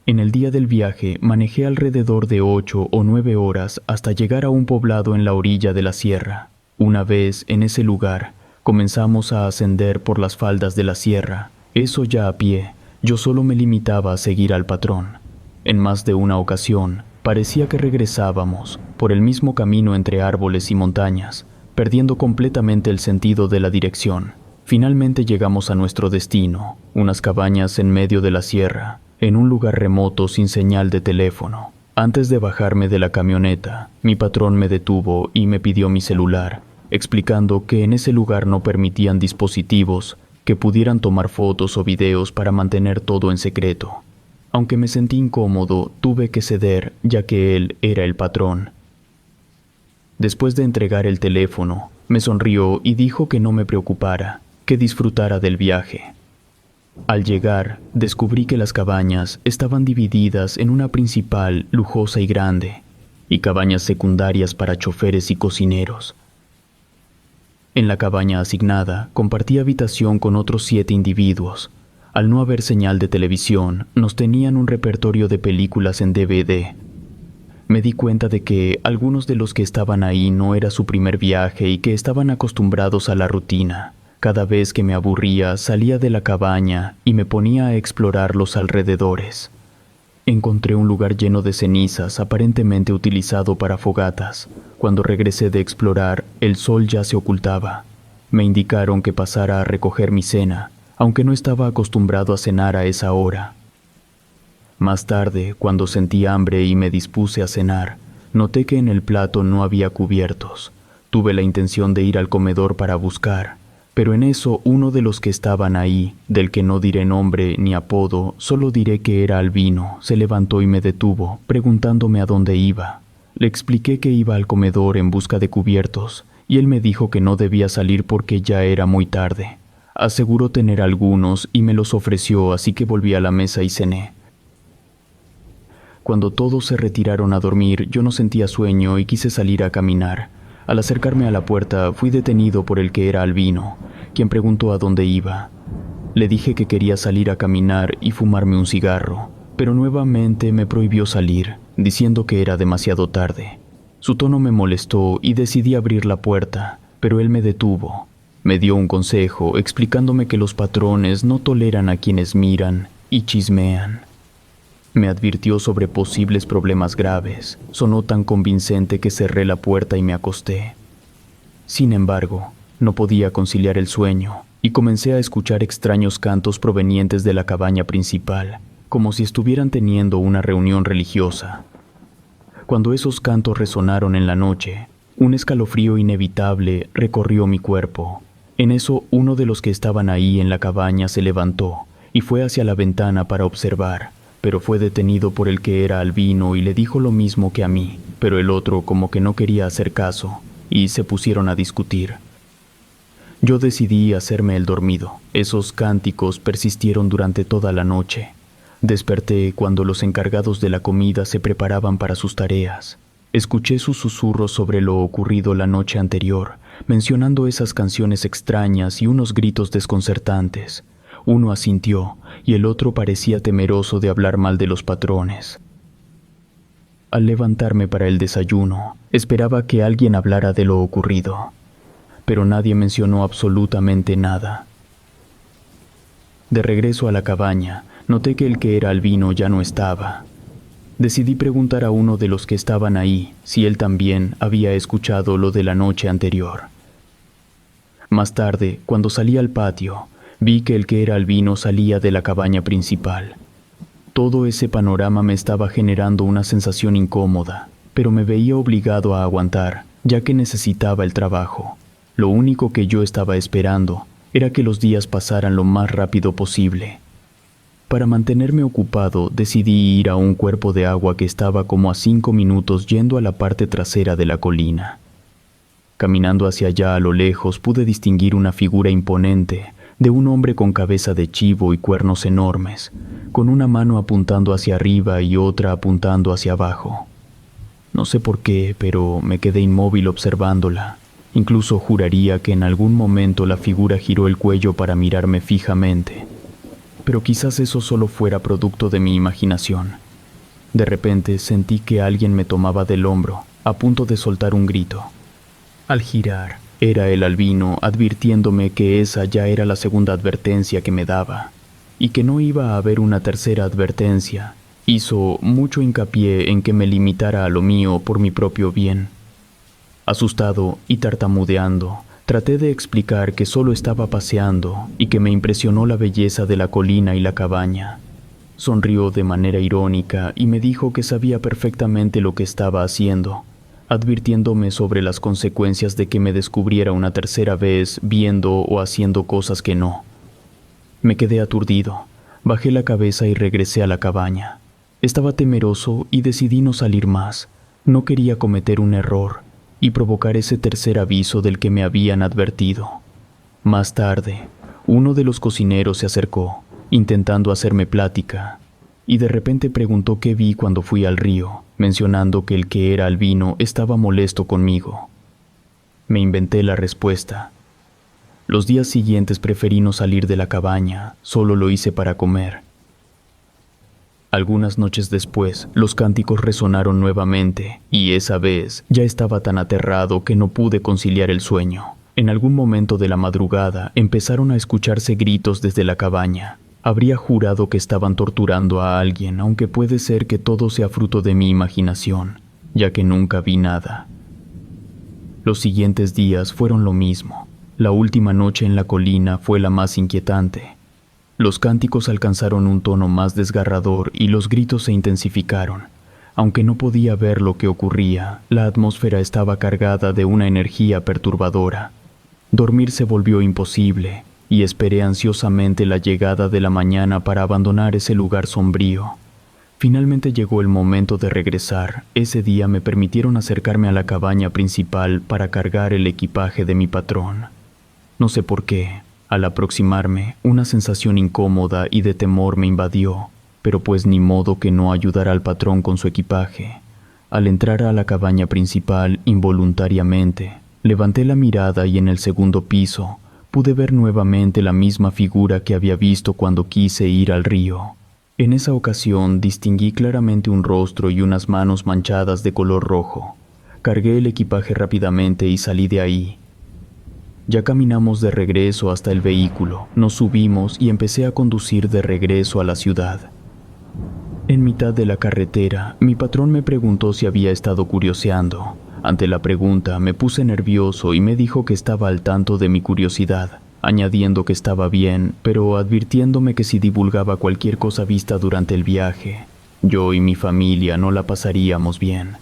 A: En el día del viaje manejé alrededor de 8 o 9 horas hasta llegar a un poblado en la orilla de la sierra. Una vez en ese lugar, comenzamos a ascender por las faldas de la sierra, eso ya a pie. Yo solo me limitaba a seguir al patrón. En más de una ocasión, parecía que regresábamos por el mismo camino entre árboles y montañas, perdiendo completamente el sentido de la dirección. Finalmente llegamos a nuestro destino, unas cabañas en medio de la sierra, en un lugar remoto sin señal de teléfono. Antes de bajarme de la camioneta, mi patrón me detuvo y me pidió mi celular, explicando que en ese lugar no permitían dispositivos que pudieran tomar fotos o videos para mantener todo en secreto. Aunque me sentí incómodo, tuve que ceder, ya que él era el patrón. Después de entregar el teléfono, me sonrió y dijo que no me preocupara, que disfrutara del viaje. Al llegar, descubrí que las cabañas estaban divididas en una principal, lujosa y grande, y cabañas secundarias para choferes y cocineros. En la cabaña asignada, compartí habitación con otros 7 individuos. Al no haber señal de televisión, nos tenían un repertorio de películas en DVD. Me di cuenta de que algunos de los que estaban ahí no era su primer viaje y que estaban acostumbrados a la rutina. Cada vez que me aburría, salía de la cabaña y me ponía a explorar los alrededores. Encontré un lugar lleno de cenizas, aparentemente utilizado para fogatas. Cuando regresé de explorar, el sol ya se ocultaba. Me indicaron que pasara a recoger mi cena, aunque no estaba acostumbrado a cenar a esa hora. Más tarde, cuando sentí hambre y me dispuse a cenar, noté que en el plato no había cubiertos. Tuve la intención de ir al comedor para buscar, pero en eso uno de los que estaban ahí, del que no diré nombre ni apodo, solo diré que era albino, se levantó y me detuvo, preguntándome a dónde iba. Le expliqué que iba al comedor en busca de cubiertos, y él me dijo que no debía salir porque ya era muy tarde. Aseguró tener algunos y me los ofreció, así que volví a la mesa y cené. Cuando todos se retiraron a dormir, yo no sentía sueño y quise salir a caminar. Al acercarme a la puerta, fui detenido por el que era Albino, quien preguntó a dónde iba. Le dije que quería salir a caminar y fumarme un cigarro, pero nuevamente me prohibió salir, diciendo que era demasiado tarde. Su tono me molestó y decidí abrir la puerta, pero él me detuvo. Me dio un consejo explicándome que los patrones no toleran a quienes miran y chismean. Me advirtió sobre posibles problemas graves. Sonó tan convincente que cerré la puerta y me acosté. Sin embargo, no podía conciliar el sueño y comencé a escuchar extraños cantos provenientes de la cabaña principal, como si estuvieran teniendo una reunión religiosa. Cuando esos cantos resonaron en la noche, un escalofrío inevitable recorrió mi cuerpo. En eso, uno de los que estaban ahí en la cabaña se levantó y fue hacia la ventana para observar, pero fue detenido por el que era Albino y le dijo lo mismo que a mí, pero el otro como que no quería hacer caso, y se pusieron a discutir. Yo decidí hacerme el dormido. Esos cánticos persistieron durante toda la noche. Desperté cuando los encargados de la comida se preparaban para sus tareas. Escuché sus susurros sobre lo ocurrido la noche anterior, mencionando esas canciones extrañas y unos gritos desconcertantes. Uno asintió y el otro parecía temeroso de hablar mal de los patrones. Al levantarme para el desayuno, esperaba que alguien hablara de lo ocurrido, pero nadie mencionó absolutamente nada. De regreso a la cabaña, noté que el que era Albino ya no estaba. Decidí preguntar a uno de los que estaban ahí si él también había escuchado lo de la noche anterior. Más tarde, cuando salí al patio, vi que el que era Albino salía de la cabaña principal. Todo ese panorama me estaba generando una sensación incómoda, pero me veía obligado a aguantar, ya que necesitaba el trabajo. Lo único que yo estaba esperando era que los días pasaran lo más rápido posible. Para mantenerme ocupado, decidí ir a un cuerpo de agua que estaba como a 5 minutos yendo a la parte trasera de la colina. Caminando hacia allá a lo lejos pude distinguir una figura imponente de un hombre con cabeza de chivo y cuernos enormes, con una mano apuntando hacia arriba y otra apuntando hacia abajo. No sé por qué, pero me quedé inmóvil observándola. Incluso juraría que en algún momento la figura giró el cuello para mirarme fijamente. Pero quizás eso solo fuera producto de mi imaginación. De repente sentí que alguien me tomaba del hombro, a punto de soltar un grito. Al girar, era el Albino advirtiéndome que esa ya era la segunda advertencia que me daba, y que no iba a haber una tercera advertencia. Hizo mucho hincapié en que me limitara a lo mío por mi propio bien. Asustado y tartamudeando, traté de explicar que solo estaba paseando y que me impresionó la belleza de la colina y la cabaña. Sonrió de manera irónica y me dijo que sabía perfectamente lo que estaba haciendo, advirtiéndome sobre las consecuencias de que me descubriera una tercera vez viendo o haciendo cosas que no. Me quedé aturdido, bajé la cabeza y regresé a la cabaña. Estaba temeroso y decidí no salir más. No quería cometer un error y provocar ese tercer aviso del que me habían advertido. Más tarde, uno de los cocineros se acercó, intentando hacerme plática, y de repente preguntó qué vi cuando fui al río, mencionando que el que era Albino estaba molesto conmigo. Me inventé la respuesta. Los días siguientes preferí no salir de la cabaña, solo lo hice para comer. Algunas noches después, los cánticos resonaron nuevamente, y esa vez ya estaba tan aterrado que no pude conciliar el sueño. En algún momento de la madrugada empezaron a escucharse gritos desde la cabaña. Habría jurado que estaban torturando a alguien, aunque puede ser que todo sea fruto de mi imaginación, ya que nunca vi nada. Los siguientes días fueron lo mismo. La última noche en la colina fue la más inquietante. Los cánticos alcanzaron un tono más desgarrador y los gritos se intensificaron. Aunque no podía ver lo que ocurría, la atmósfera estaba cargada de una energía perturbadora. Dormir se volvió imposible, y esperé ansiosamente la llegada de la mañana para abandonar ese lugar sombrío. Finalmente llegó el momento de regresar. Ese día me permitieron acercarme a la cabaña principal para cargar el equipaje de mi patrón. No sé por qué. Al aproximarme, una sensación incómoda y de temor me invadió. pero pues ni modo que no ayudara al patrón con su equipaje. Al entrar a la cabaña principal, involuntariamente, levanté la mirada y en el segundo piso pude ver nuevamente la misma figura que había visto cuando quise ir al río. En esa ocasión distinguí claramente un rostro y unas manos manchadas de color rojo. Cargué el equipaje rápidamente y salí de ahí. Ya caminamos de regreso hasta el vehículo, nos subimos y empecé a conducir de regreso a la ciudad. En mitad de la carretera, mi patrón me preguntó si había estado curioseando. Ante la pregunta, me puse nervioso y me dijo que estaba al tanto de mi curiosidad, añadiendo que estaba bien, pero advirtiéndome que si divulgaba cualquier cosa vista durante el viaje, yo y mi familia no la pasaríamos bien.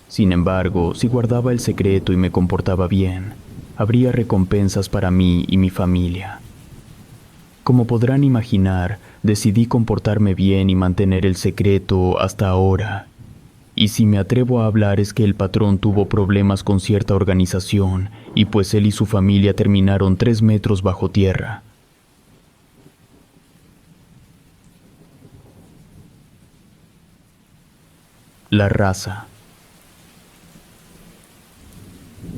A: Sin embargo, si guardaba el secreto y me comportaba bien, habría recompensas para mí y mi familia. Como podrán imaginar, decidí comportarme bien y mantener el secreto hasta ahora. Y si me atrevo a hablar es que el patrón tuvo problemas con cierta organización y pues él y su familia terminaron 3 metros bajo tierra. La raza.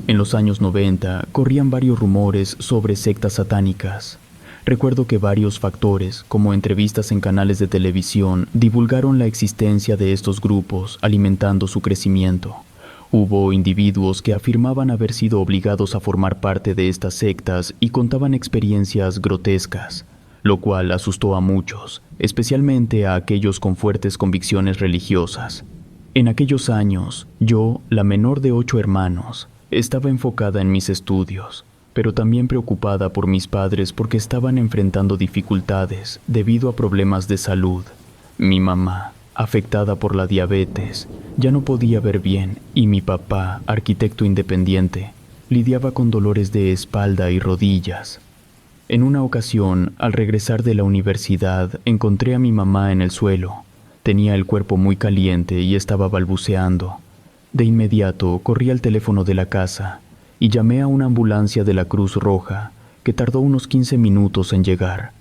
A: En los años 90 corrían varios rumores sobre sectas satánicas. Recuerdo que varios factores, como entrevistas en canales de televisión, divulgaron la existencia de estos grupos, alimentando su crecimiento. Hubo individuos que afirmaban haber sido obligados a formar parte de estas sectas y contaban experiencias grotescas, lo cual asustó a muchos, especialmente a aquellos con fuertes convicciones religiosas. En aquellos años, yo, la menor de 8 hermanos, estaba enfocada en mis estudios, pero también preocupada por mis padres porque estaban enfrentando dificultades debido a problemas de salud. Mi mamá, afectada por la diabetes, ya no podía ver bien y mi papá, arquitecto independiente, lidiaba con dolores de espalda y rodillas. En una ocasión, al regresar de la universidad, encontré a mi mamá en el suelo. Tenía el cuerpo muy caliente y estaba balbuceando. De inmediato corrí al teléfono de la casa y llamé a una ambulancia de la Cruz Roja, que tardó unos 15 minutos en llegar.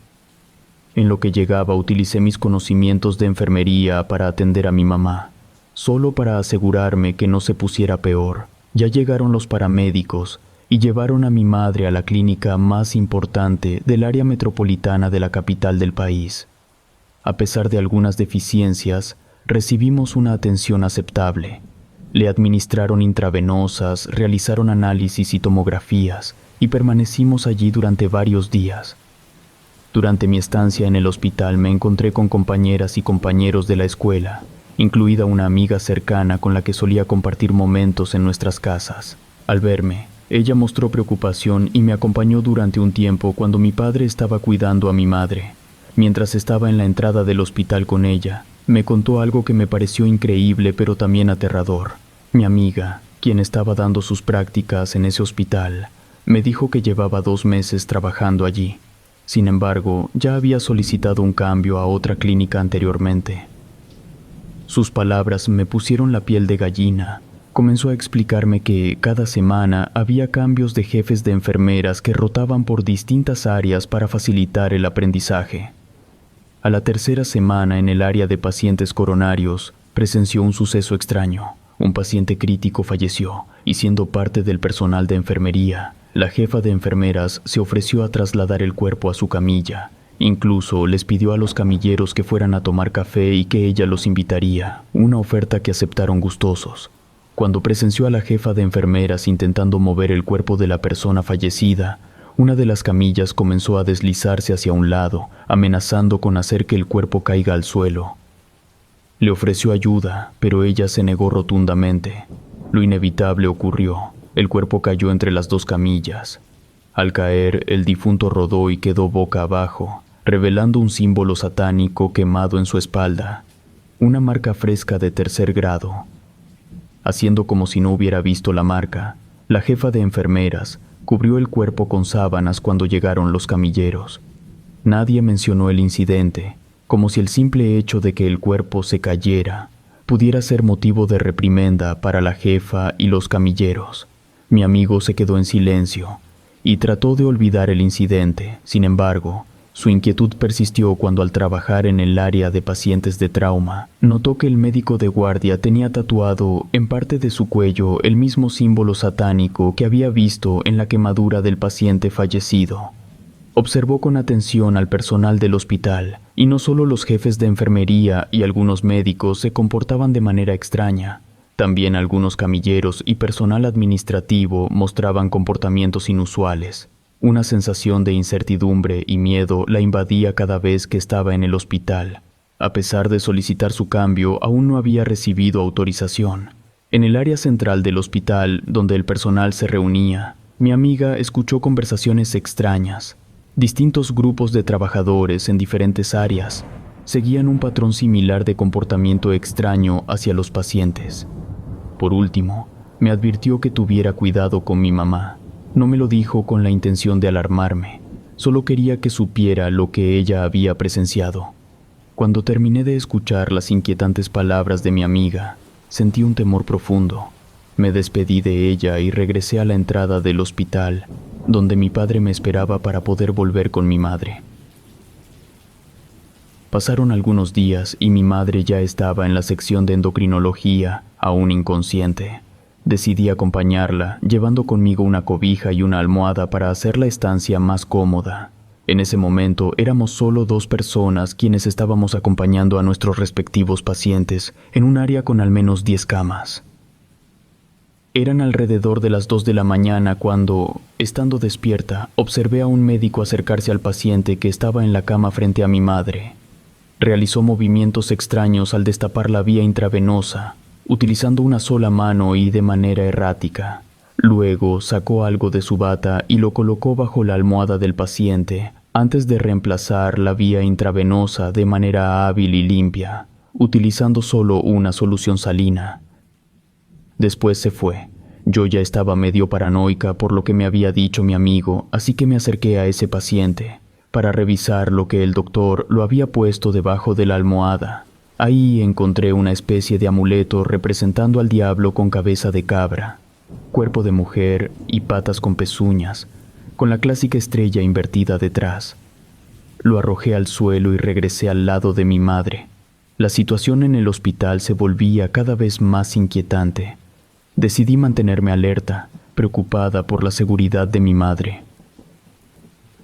A: En lo que llegaba utilicé mis conocimientos de enfermería para atender a mi mamá, solo para asegurarme que no se pusiera peor. Ya llegaron los paramédicos y llevaron a mi madre a la clínica más importante del área metropolitana de la capital del país. A pesar de algunas deficiencias, recibimos una atención aceptable. Le administraron intravenosas, realizaron análisis y tomografías, y permanecimos allí durante varios días. Durante mi estancia en el hospital me encontré con compañeras y compañeros de la escuela, incluida una amiga cercana con la que solía compartir momentos en nuestras casas. Al verme, ella mostró preocupación y me acompañó durante un tiempo cuando mi padre estaba cuidando a mi madre. Mientras estaba en la entrada del hospital con ella, me contó algo que me pareció increíble pero también aterrador. Mi amiga, quien estaba dando sus prácticas en ese hospital, me dijo que llevaba 2 meses trabajando allí. Sin embargo, ya había solicitado un cambio a otra clínica anteriormente. Sus palabras me pusieron la piel de gallina. Comenzó a explicarme que cada semana había cambios de jefes de enfermeras que rotaban por distintas áreas para facilitar el aprendizaje. A la 3ª semana en el área de pacientes coronarios, presenció un suceso extraño. Un paciente crítico falleció, y siendo parte del personal de enfermería, la jefa de enfermeras se ofreció a trasladar el cuerpo a su camilla. Incluso les pidió a los camilleros que fueran a tomar café y que ella los invitaría, una oferta que aceptaron gustosos. Cuando presenció a la jefa de enfermeras intentando mover el cuerpo de la persona fallecida, una de las camillas comenzó a deslizarse hacia un lado, amenazando con hacer que el cuerpo caiga al suelo. Le ofreció ayuda, pero ella se negó rotundamente. Lo inevitable ocurrió. El cuerpo cayó entre las 2 camillas. Al caer, el difunto rodó y quedó boca abajo, revelando un símbolo satánico quemado en su espalda, una marca fresca de 3er grado. Haciendo como si no hubiera visto la marca, la jefa de enfermeras cubrió el cuerpo con sábanas cuando llegaron los camilleros. Nadie mencionó el incidente, como si el simple hecho de que el cuerpo se cayera pudiera ser motivo de reprimenda para la jefa y los camilleros. Mi amigo se quedó en silencio y trató de olvidar el incidente. Sin embargo, Su inquietud persistió cuando al trabajar en el área de pacientes de trauma, notó que el médico de guardia tenía tatuado en parte de su cuello el mismo símbolo satánico que había visto en la quemadura del paciente fallecido. Observó con atención al personal del hospital, y no solo los jefes de enfermería y algunos médicos se comportaban de manera extraña. También algunos camilleros y personal administrativo mostraban comportamientos inusuales. Una sensación de incertidumbre y miedo la invadía cada vez que estaba en el hospital. A pesar de solicitar su cambio, aún no había recibido autorización. En el área central del hospital, donde el personal se reunía, mi amiga escuchó conversaciones extrañas. Distintos grupos de trabajadores en diferentes áreas seguían un patrón similar de comportamiento extraño hacia los pacientes. Por último, me advirtió que tuviera cuidado con mi mamá. No me lo dijo con la intención de alarmarme, solo quería que supiera lo que ella había presenciado. Cuando terminé de escuchar las inquietantes palabras de mi amiga, sentí un temor profundo. Me despedí de ella y regresé a la entrada del hospital, donde mi padre me esperaba para poder volver con mi madre. Pasaron algunos días y mi madre ya estaba en la sección de endocrinología, aún inconsciente. Decidí acompañarla, llevando conmigo una cobija y una almohada para hacer la estancia más cómoda. En ese momento éramos solo 2 personas quienes estábamos acompañando a nuestros respectivos pacientes en un área con al menos 10 camas. Eran alrededor de las 2 de la mañana cuando, estando despierta, observé a un médico acercarse al paciente que estaba en la cama frente a mi madre. Realizó movimientos extraños al destapar la vía intravenosa, utilizando una sola mano y de manera errática. Luego sacó algo de su bata y lo colocó bajo la almohada del paciente, antes de reemplazar la vía intravenosa de manera hábil y limpia, utilizando solo una solución salina. Después se fue. Yo ya estaba medio paranoica por lo que me había dicho mi amigo, así que me acerqué a ese paciente para revisar lo que el doctor lo había puesto debajo de la almohada. Ahí encontré una especie de amuleto representando al diablo con cabeza de cabra, cuerpo de mujer y patas con pezuñas, con la clásica estrella invertida detrás. Lo arrojé al suelo y regresé al lado de mi madre. La situación en el hospital se volvía cada vez más inquietante. Decidí mantenerme alerta, preocupada por la seguridad de mi madre.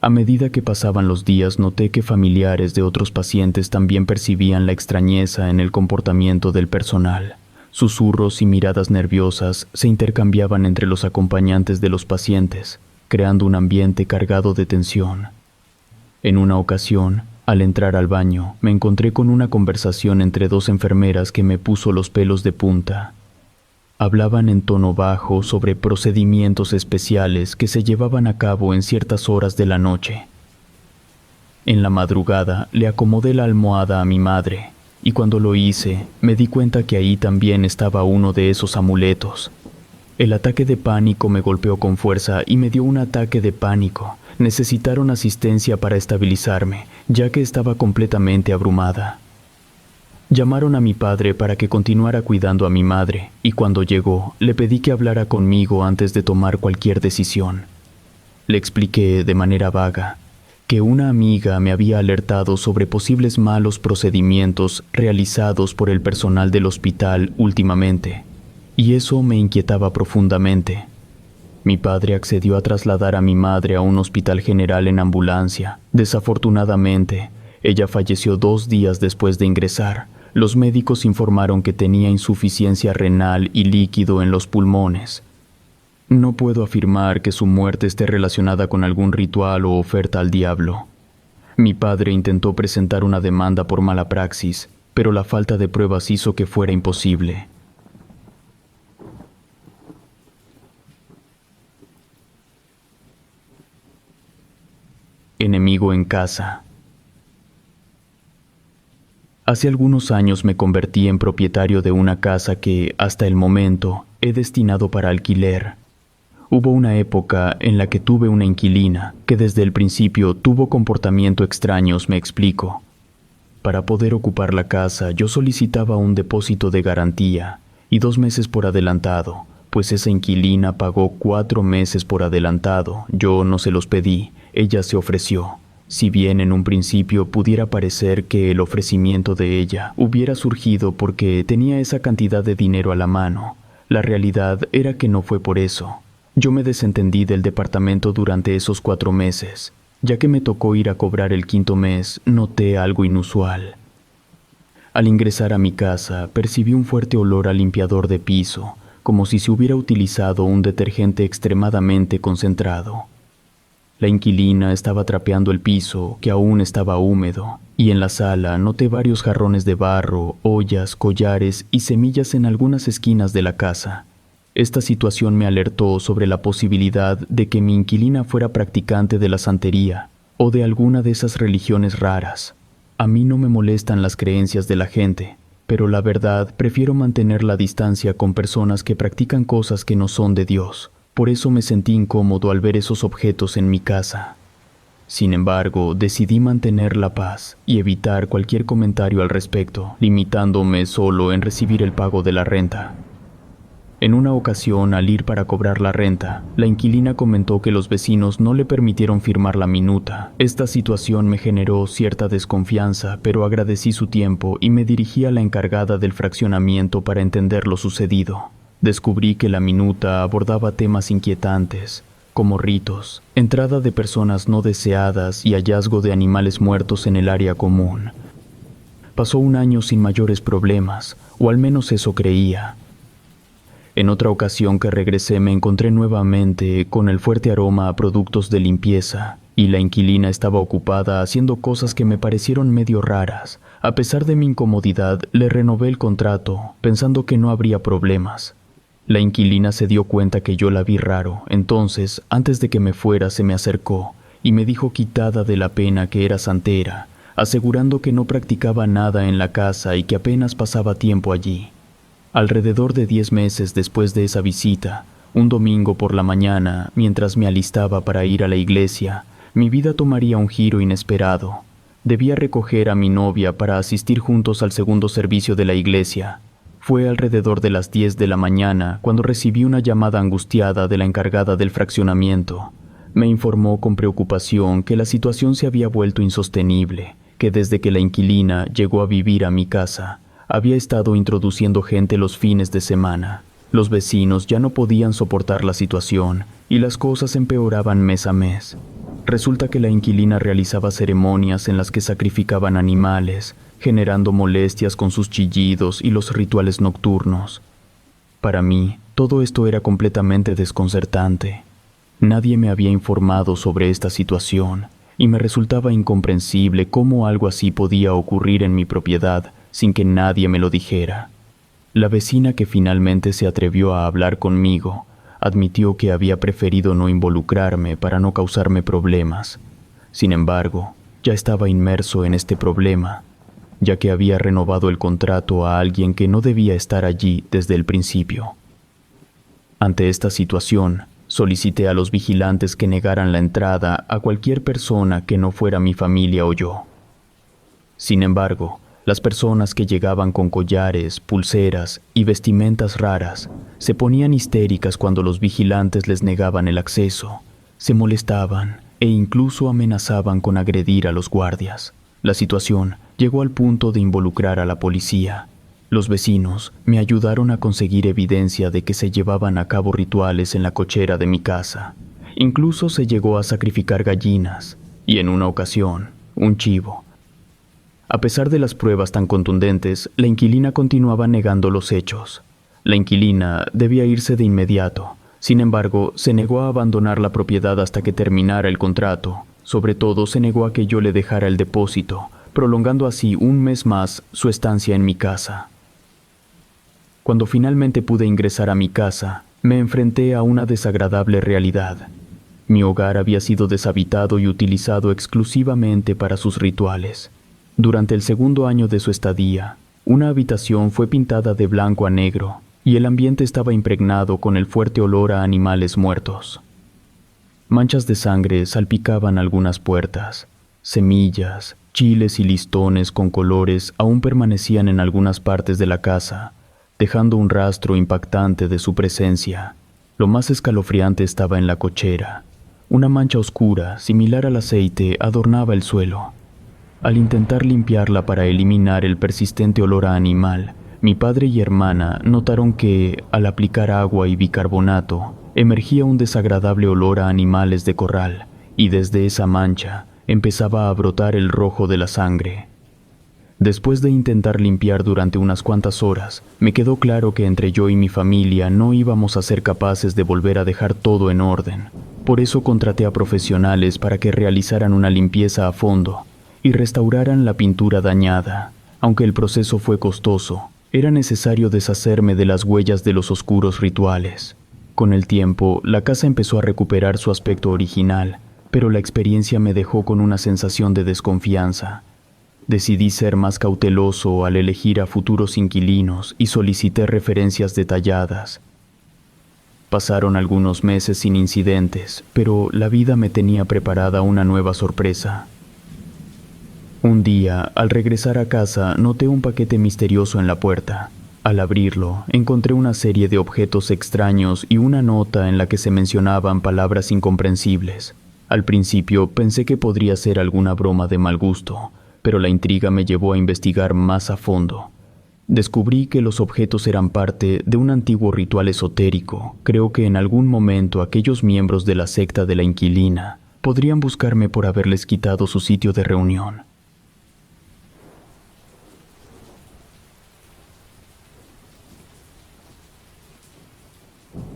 A: A medida que pasaban los días, noté que familiares de otros pacientes también percibían la extrañeza en el comportamiento del personal. Susurros y miradas nerviosas se intercambiaban entre los acompañantes de los pacientes, creando un ambiente cargado de tensión. En una ocasión, al entrar al baño, me encontré con una conversación entre 2 enfermeras que me puso los pelos de punta. Hablaban en tono bajo sobre procedimientos especiales que se llevaban a cabo en ciertas horas de la noche. En la madrugada le acomodé la almohada a mi madre, y cuando lo hice, me di cuenta que ahí también estaba uno de esos amuletos. El ataque de pánico me golpeó con fuerza y me dio un ataque de pánico. Necesitaron asistencia para estabilizarme, ya que estaba completamente abrumada. Llamaron a mi padre para que continuara cuidando a mi madre, y cuando llegó, le pedí que hablara conmigo antes de tomar cualquier decisión. Le expliqué de manera vaga que una amiga me había alertado sobre posibles malos procedimientos realizados por el personal del hospital últimamente, y eso me inquietaba profundamente. Mi padre accedió a trasladar a mi madre a un hospital general en ambulancia. Desafortunadamente, ella falleció 2 días después de ingresar. Los médicos informaron que tenía insuficiencia renal y líquido en los pulmones. No puedo afirmar que su muerte esté relacionada con algún ritual o oferta al diablo. Mi padre intentó presentar una demanda por mala praxis, pero la falta de pruebas hizo que fuera imposible. Enemigo en casa. Hace algunos años me convertí en propietario de una casa que, hasta el momento, he destinado para alquiler. Hubo una época en la que tuve una inquilina que desde el principio tuvo comportamientos extraños, me explico. Para poder ocupar la casa, yo solicitaba un depósito de garantía y 2 meses por adelantado, pues esa inquilina pagó 4 meses por adelantado. Yo no se los pedí, ella se ofreció. Si bien en un principio pudiera parecer que el ofrecimiento de ella hubiera surgido porque tenía esa cantidad de dinero a la mano, la realidad era que no fue por eso. Yo me desentendí del departamento durante esos 4 meses. Ya que me tocó ir a cobrar el 5.º mes, noté algo inusual. Al ingresar a mi casa, percibí un fuerte olor a limpiador de piso, como si se hubiera utilizado un detergente extremadamente concentrado. La inquilina estaba trapeando el piso, que aún estaba húmedo, y en la sala noté varios jarrones de barro, ollas, collares y semillas en algunas esquinas de la casa. Esta situación me alertó sobre la posibilidad de que mi inquilina fuera practicante de la santería o de alguna de esas religiones raras. A mí no me molestan las creencias de la gente, pero la verdad prefiero mantener la distancia con personas que practican cosas que no son de Dios. Por eso me sentí incómodo al ver esos objetos en mi casa. Sin embargo, decidí mantener la paz y evitar cualquier comentario al respecto, limitándome solo en recibir el pago de la renta. En una ocasión, al ir para cobrar la renta, la inquilina comentó que los vecinos no le permitieron firmar la minuta. Esta situación me generó cierta desconfianza, pero agradecí su tiempo y me dirigí a la encargada del fraccionamiento para entender lo sucedido. Descubrí que la minuta abordaba temas inquietantes, como ritos, entrada de personas no deseadas y hallazgo de animales muertos en el área común. Pasó un año sin mayores problemas, o al menos eso creía. En otra ocasión que regresé me encontré nuevamente con el fuerte aroma a productos de limpieza, y la inquilina estaba ocupada haciendo cosas que me parecieron medio raras. A pesar de mi incomodidad, le renové el contrato, pensando que no habría problemas. La inquilina se dio cuenta que yo la vi raro, entonces, antes de que me fuera, se me acercó y me dijo quitada de la pena que era santera, asegurando que no practicaba nada en la casa y que apenas pasaba tiempo allí. Alrededor de 10 meses después de esa visita, un domingo por la mañana, mientras me alistaba para ir a la iglesia, mi vida tomaría un giro inesperado. Debía recoger a mi novia para asistir juntos al segundo servicio de la iglesia. Fue alrededor de las 10 de la mañana cuando recibí una llamada angustiada de la encargada del fraccionamiento. Me informó con preocupación que la situación se había vuelto insostenible, que desde que la inquilina llegó a vivir a mi casa, había estado introduciendo gente los fines de semana. Los vecinos ya no podían soportar la situación y las cosas empeoraban mes a mes. Resulta que la inquilina realizaba ceremonias en las que sacrificaban animales, generando molestias con sus chillidos y los rituales nocturnos. Para mí, todo esto era completamente desconcertante. Nadie me había informado sobre esta situación, y me resultaba incomprensible cómo algo así podía ocurrir en mi propiedad sin que nadie me lo dijera. La vecina que finalmente se atrevió a hablar conmigo admitió que había preferido no involucrarme para no causarme problemas. Sin embargo, ya estaba inmerso en este problema, ya que había renovado el contrato a alguien que no debía estar allí desde el principio. Ante esta situación, solicité a los vigilantes que negaran la entrada a cualquier persona que no fuera mi familia o yo. Sin embargo, las personas que llegaban con collares, pulseras y vestimentas raras se ponían histéricas cuando los vigilantes les negaban el acceso, se molestaban e incluso amenazaban con agredir a los guardias. La situación llegó al punto de involucrar a la policía. Los vecinos me ayudaron a conseguir evidencia de que se llevaban a cabo rituales en la cochera de mi casa. Incluso se llegó a sacrificar gallinas y, en una ocasión, un chivo. A pesar de las pruebas tan contundentes, la inquilina continuaba negando los hechos. La inquilina debía irse de inmediato. Sin embargo, se negó a abandonar la propiedad hasta que terminara el contrato. Sobre todo, se negó a que yo le dejara el depósito, prolongando así un mes más su estancia en mi casa. Cuando finalmente pude ingresar a mi casa, me enfrenté a una desagradable realidad. Mi hogar había sido deshabitado y utilizado exclusivamente para sus rituales. Durante el segundo año de su estadía, una habitación fue pintada de blanco a negro y el ambiente estaba impregnado con el fuerte olor a animales muertos. Manchas de sangre salpicaban algunas puertas. Semillas, chiles y listones con colores aún permanecían en algunas partes de la casa, dejando un rastro impactante de su presencia. Lo más escalofriante estaba en la cochera. Una mancha oscura, similar al aceite, adornaba el suelo. Al intentar limpiarla para eliminar el persistente olor a animal, mi padre y hermana notaron que, al aplicar agua y bicarbonato, emergía un desagradable olor a animales de corral, y desde esa mancha empezaba a brotar el rojo de la sangre. Después de intentar limpiar durante unas cuantas horas, me quedó claro que entre yo y mi familia no íbamos a ser capaces de volver a dejar todo en orden. Por eso contraté a profesionales para que realizaran una limpieza a fondo y restauraran la pintura dañada. Aunque el proceso fue costoso, era necesario deshacerme de las huellas de los oscuros rituales. Con el tiempo, la casa empezó a recuperar su aspecto original, pero la experiencia me dejó con una sensación de desconfianza. Decidí ser más cauteloso al elegir a futuros inquilinos y solicité referencias detalladas. Pasaron algunos meses sin incidentes, pero la vida me tenía preparada una nueva sorpresa. Un día, al regresar a casa, noté un paquete misterioso en la puerta. Al abrirlo, encontré una serie de objetos extraños y una nota en la que se mencionaban palabras incomprensibles. Al principio pensé que podría ser alguna broma de mal gusto, pero la intriga me llevó a investigar más a fondo. Descubrí que los objetos eran parte de un antiguo ritual esotérico. Creo que en algún momento aquellos miembros de la secta de la inquilina podrían buscarme por haberles quitado su sitio de reunión.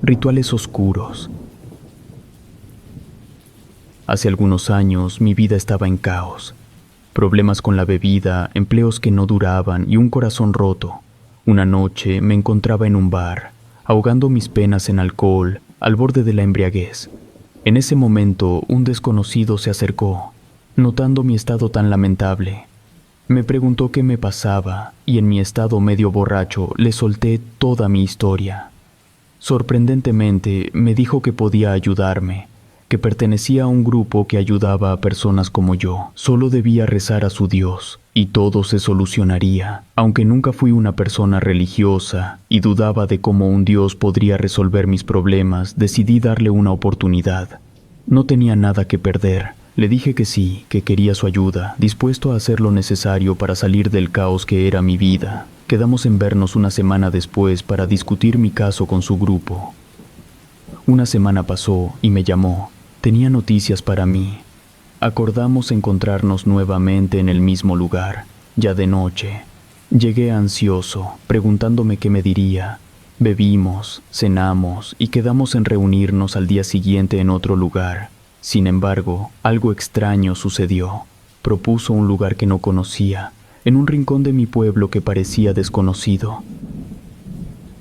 A: Rituales oscuros. Hace algunos años mi vida estaba en caos. Problemas con la bebida, empleos que no duraban y un corazón roto. Una noche me encontraba en un bar, ahogando mis penas en alcohol, al borde de la embriaguez. En ese momento, un desconocido se acercó, notando mi estado tan lamentable. Me preguntó qué me pasaba y en mi estado medio borracho le solté toda mi historia. Sorprendentemente, me dijo que podía ayudarme, que pertenecía a un grupo que ayudaba a personas como yo. Solo debía rezar a su Dios y todo se solucionaría. Aunque nunca fui una persona religiosa y dudaba de cómo un Dios podría resolver mis problemas, decidí darle una oportunidad. No tenía nada que perder. Le dije que sí, que quería su ayuda, dispuesto a hacer lo necesario para salir del caos que era mi vida. Quedamos en vernos una semana después para discutir mi caso con su grupo. Una semana pasó y me llamó. Tenía noticias para mí. Acordamos encontrarnos nuevamente en el mismo lugar, ya de noche. Llegué ansioso, preguntándome qué me diría. Bebimos, cenamos y quedamos en reunirnos al día siguiente en otro lugar. Sin embargo, algo extraño sucedió. Propuso un lugar que no conocía, en un rincón de mi pueblo que parecía desconocido.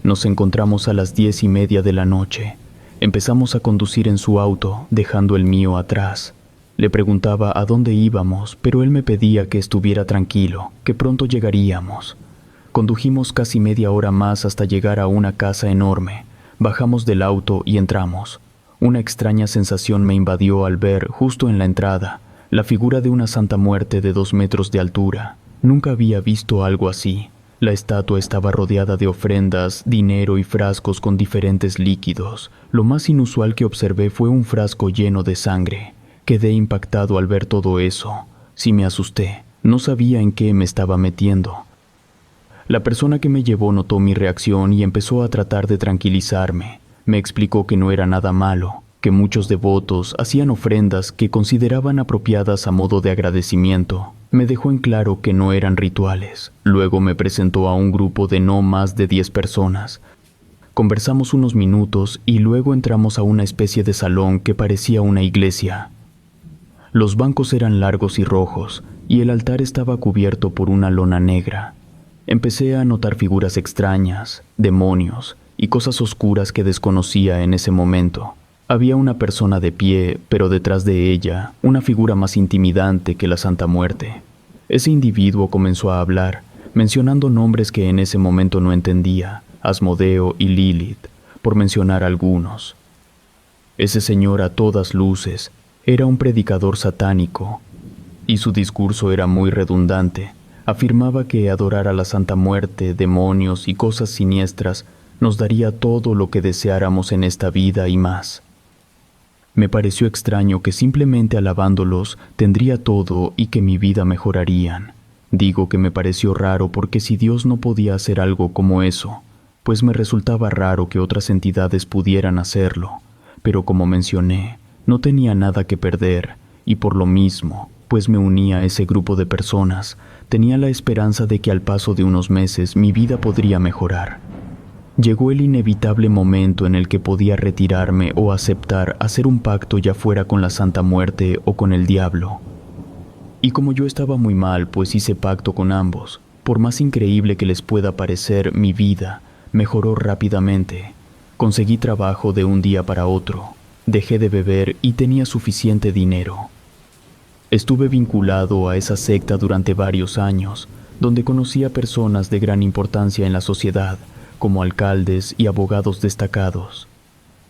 A: Nos encontramos a las 10:30 de la noche. Empezamos a conducir en su auto, dejando el mío atrás. Le preguntaba a dónde íbamos, pero él me pedía que estuviera tranquilo, que pronto llegaríamos. Condujimos casi media hora más hasta llegar a una casa enorme. Bajamos del auto y entramos. Una extraña sensación me invadió al ver, justo en la entrada, la figura de una Santa Muerte de 2 metros de altura. Nunca había visto algo así. La estatua estaba rodeada de ofrendas, dinero y frascos con diferentes líquidos. Lo más inusual que observé fue un frasco lleno de sangre. Quedé impactado al ver todo eso. Sí me asusté. No sabía en qué me estaba metiendo. La persona que me llevó notó mi reacción y empezó a tratar de tranquilizarme. Me explicó que no era nada malo, que muchos devotos hacían ofrendas que consideraban apropiadas a modo de agradecimiento. Me dejó en claro que no eran rituales. Luego me presentó a un grupo de no más de 10 personas. Conversamos unos minutos y luego entramos a una especie de salón que parecía una iglesia. Los bancos eran largos y rojos, y el altar estaba cubierto por una lona negra. Empecé a notar figuras extrañas, demonios y cosas oscuras que desconocía en ese momento. Había una persona de pie, pero detrás de ella, una figura más intimidante que la Santa Muerte. Ese individuo comenzó a hablar, mencionando nombres que en ese momento no entendía, Asmodeo y Lilith, por mencionar algunos. Ese señor a todas luces era un predicador satánico, y su discurso era muy redundante. Afirmaba que adorar a la Santa Muerte, demonios y cosas siniestras nos daría todo lo que deseáramos en esta vida y más. Me pareció extraño que simplemente alabándolos tendría todo y que mi vida mejorarían. Digo que me pareció raro porque si Dios no podía hacer algo como eso, pues me resultaba raro que otras entidades pudieran hacerlo. Pero como mencioné, no tenía nada que perder, y por lo mismo, pues me unía a ese grupo de personas, tenía la esperanza de que al paso de unos meses mi vida podría mejorar. Llegó el inevitable momento en el que podía retirarme o aceptar hacer un pacto, ya fuera con la Santa Muerte o con el diablo. Y como yo estaba muy mal, pues hice pacto con ambos. Por más increíble que les pueda parecer, mi vida mejoró rápidamente. Conseguí trabajo de un día para otro, dejé de beber y tenía suficiente dinero. Estuve vinculado a esa secta durante varios años, donde conocí a personas de gran importancia en la sociedad, como alcaldes y abogados destacados.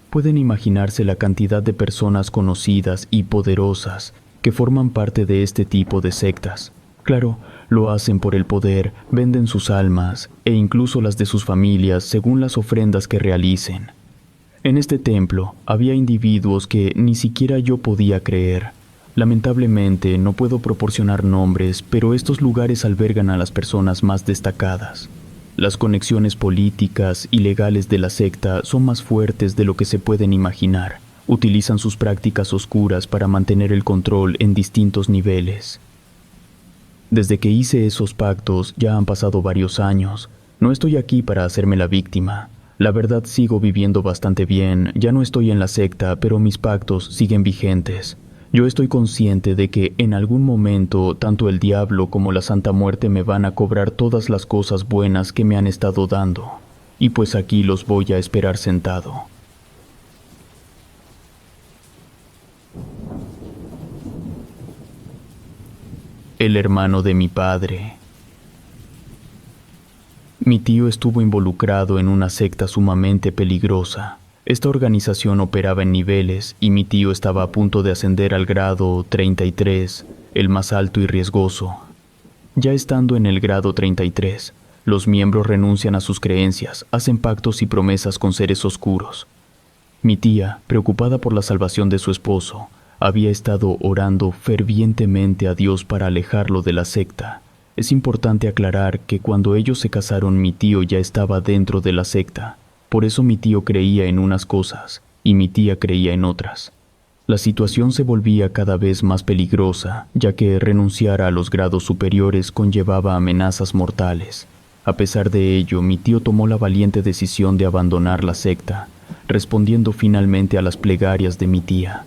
A: Pueden imaginarse la cantidad de personas conocidas y poderosas que forman parte de este tipo de sectas. Claro, lo hacen por el poder, venden sus almas e incluso las de sus familias según las ofrendas que realicen. En este templo había individuos que ni siquiera yo podía creer. Lamentablemente no puedo proporcionar nombres, pero estos lugares albergan a las personas más destacadas. Las conexiones políticas y legales de la secta son más fuertes de lo que se pueden imaginar. Utilizan sus prácticas oscuras para mantener el control en distintos niveles. Desde que hice esos pactos ya han pasado varios años. No estoy aquí para hacerme la víctima. La verdad, sigo viviendo bastante bien, ya no estoy en la secta, pero mis pactos siguen vigentes. Yo estoy consciente de que en algún momento tanto el diablo como la Santa Muerte me van a cobrar todas las cosas buenas que me han estado dando, y pues aquí los voy a esperar sentado. El hermano de mi padre. Mi tío estuvo involucrado en una secta sumamente peligrosa. Esta organización operaba en niveles y mi tío estaba a punto de ascender al grado 33, el más alto y riesgoso. Ya estando en el grado 33, los miembros renuncian a sus creencias, hacen pactos y promesas con seres oscuros. Mi tía, preocupada por la salvación de su esposo, había estado orando fervientemente a Dios para alejarlo de la secta. Es importante aclarar que cuando ellos se casaron, mi tío ya estaba dentro de la secta. Por eso mi tío creía en unas cosas y mi tía creía en otras. La situación se volvía cada vez más peligrosa, ya que renunciar a los grados superiores conllevaba amenazas mortales. A pesar de ello, mi tío tomó la valiente decisión de abandonar la secta, respondiendo finalmente a las plegarias de mi tía.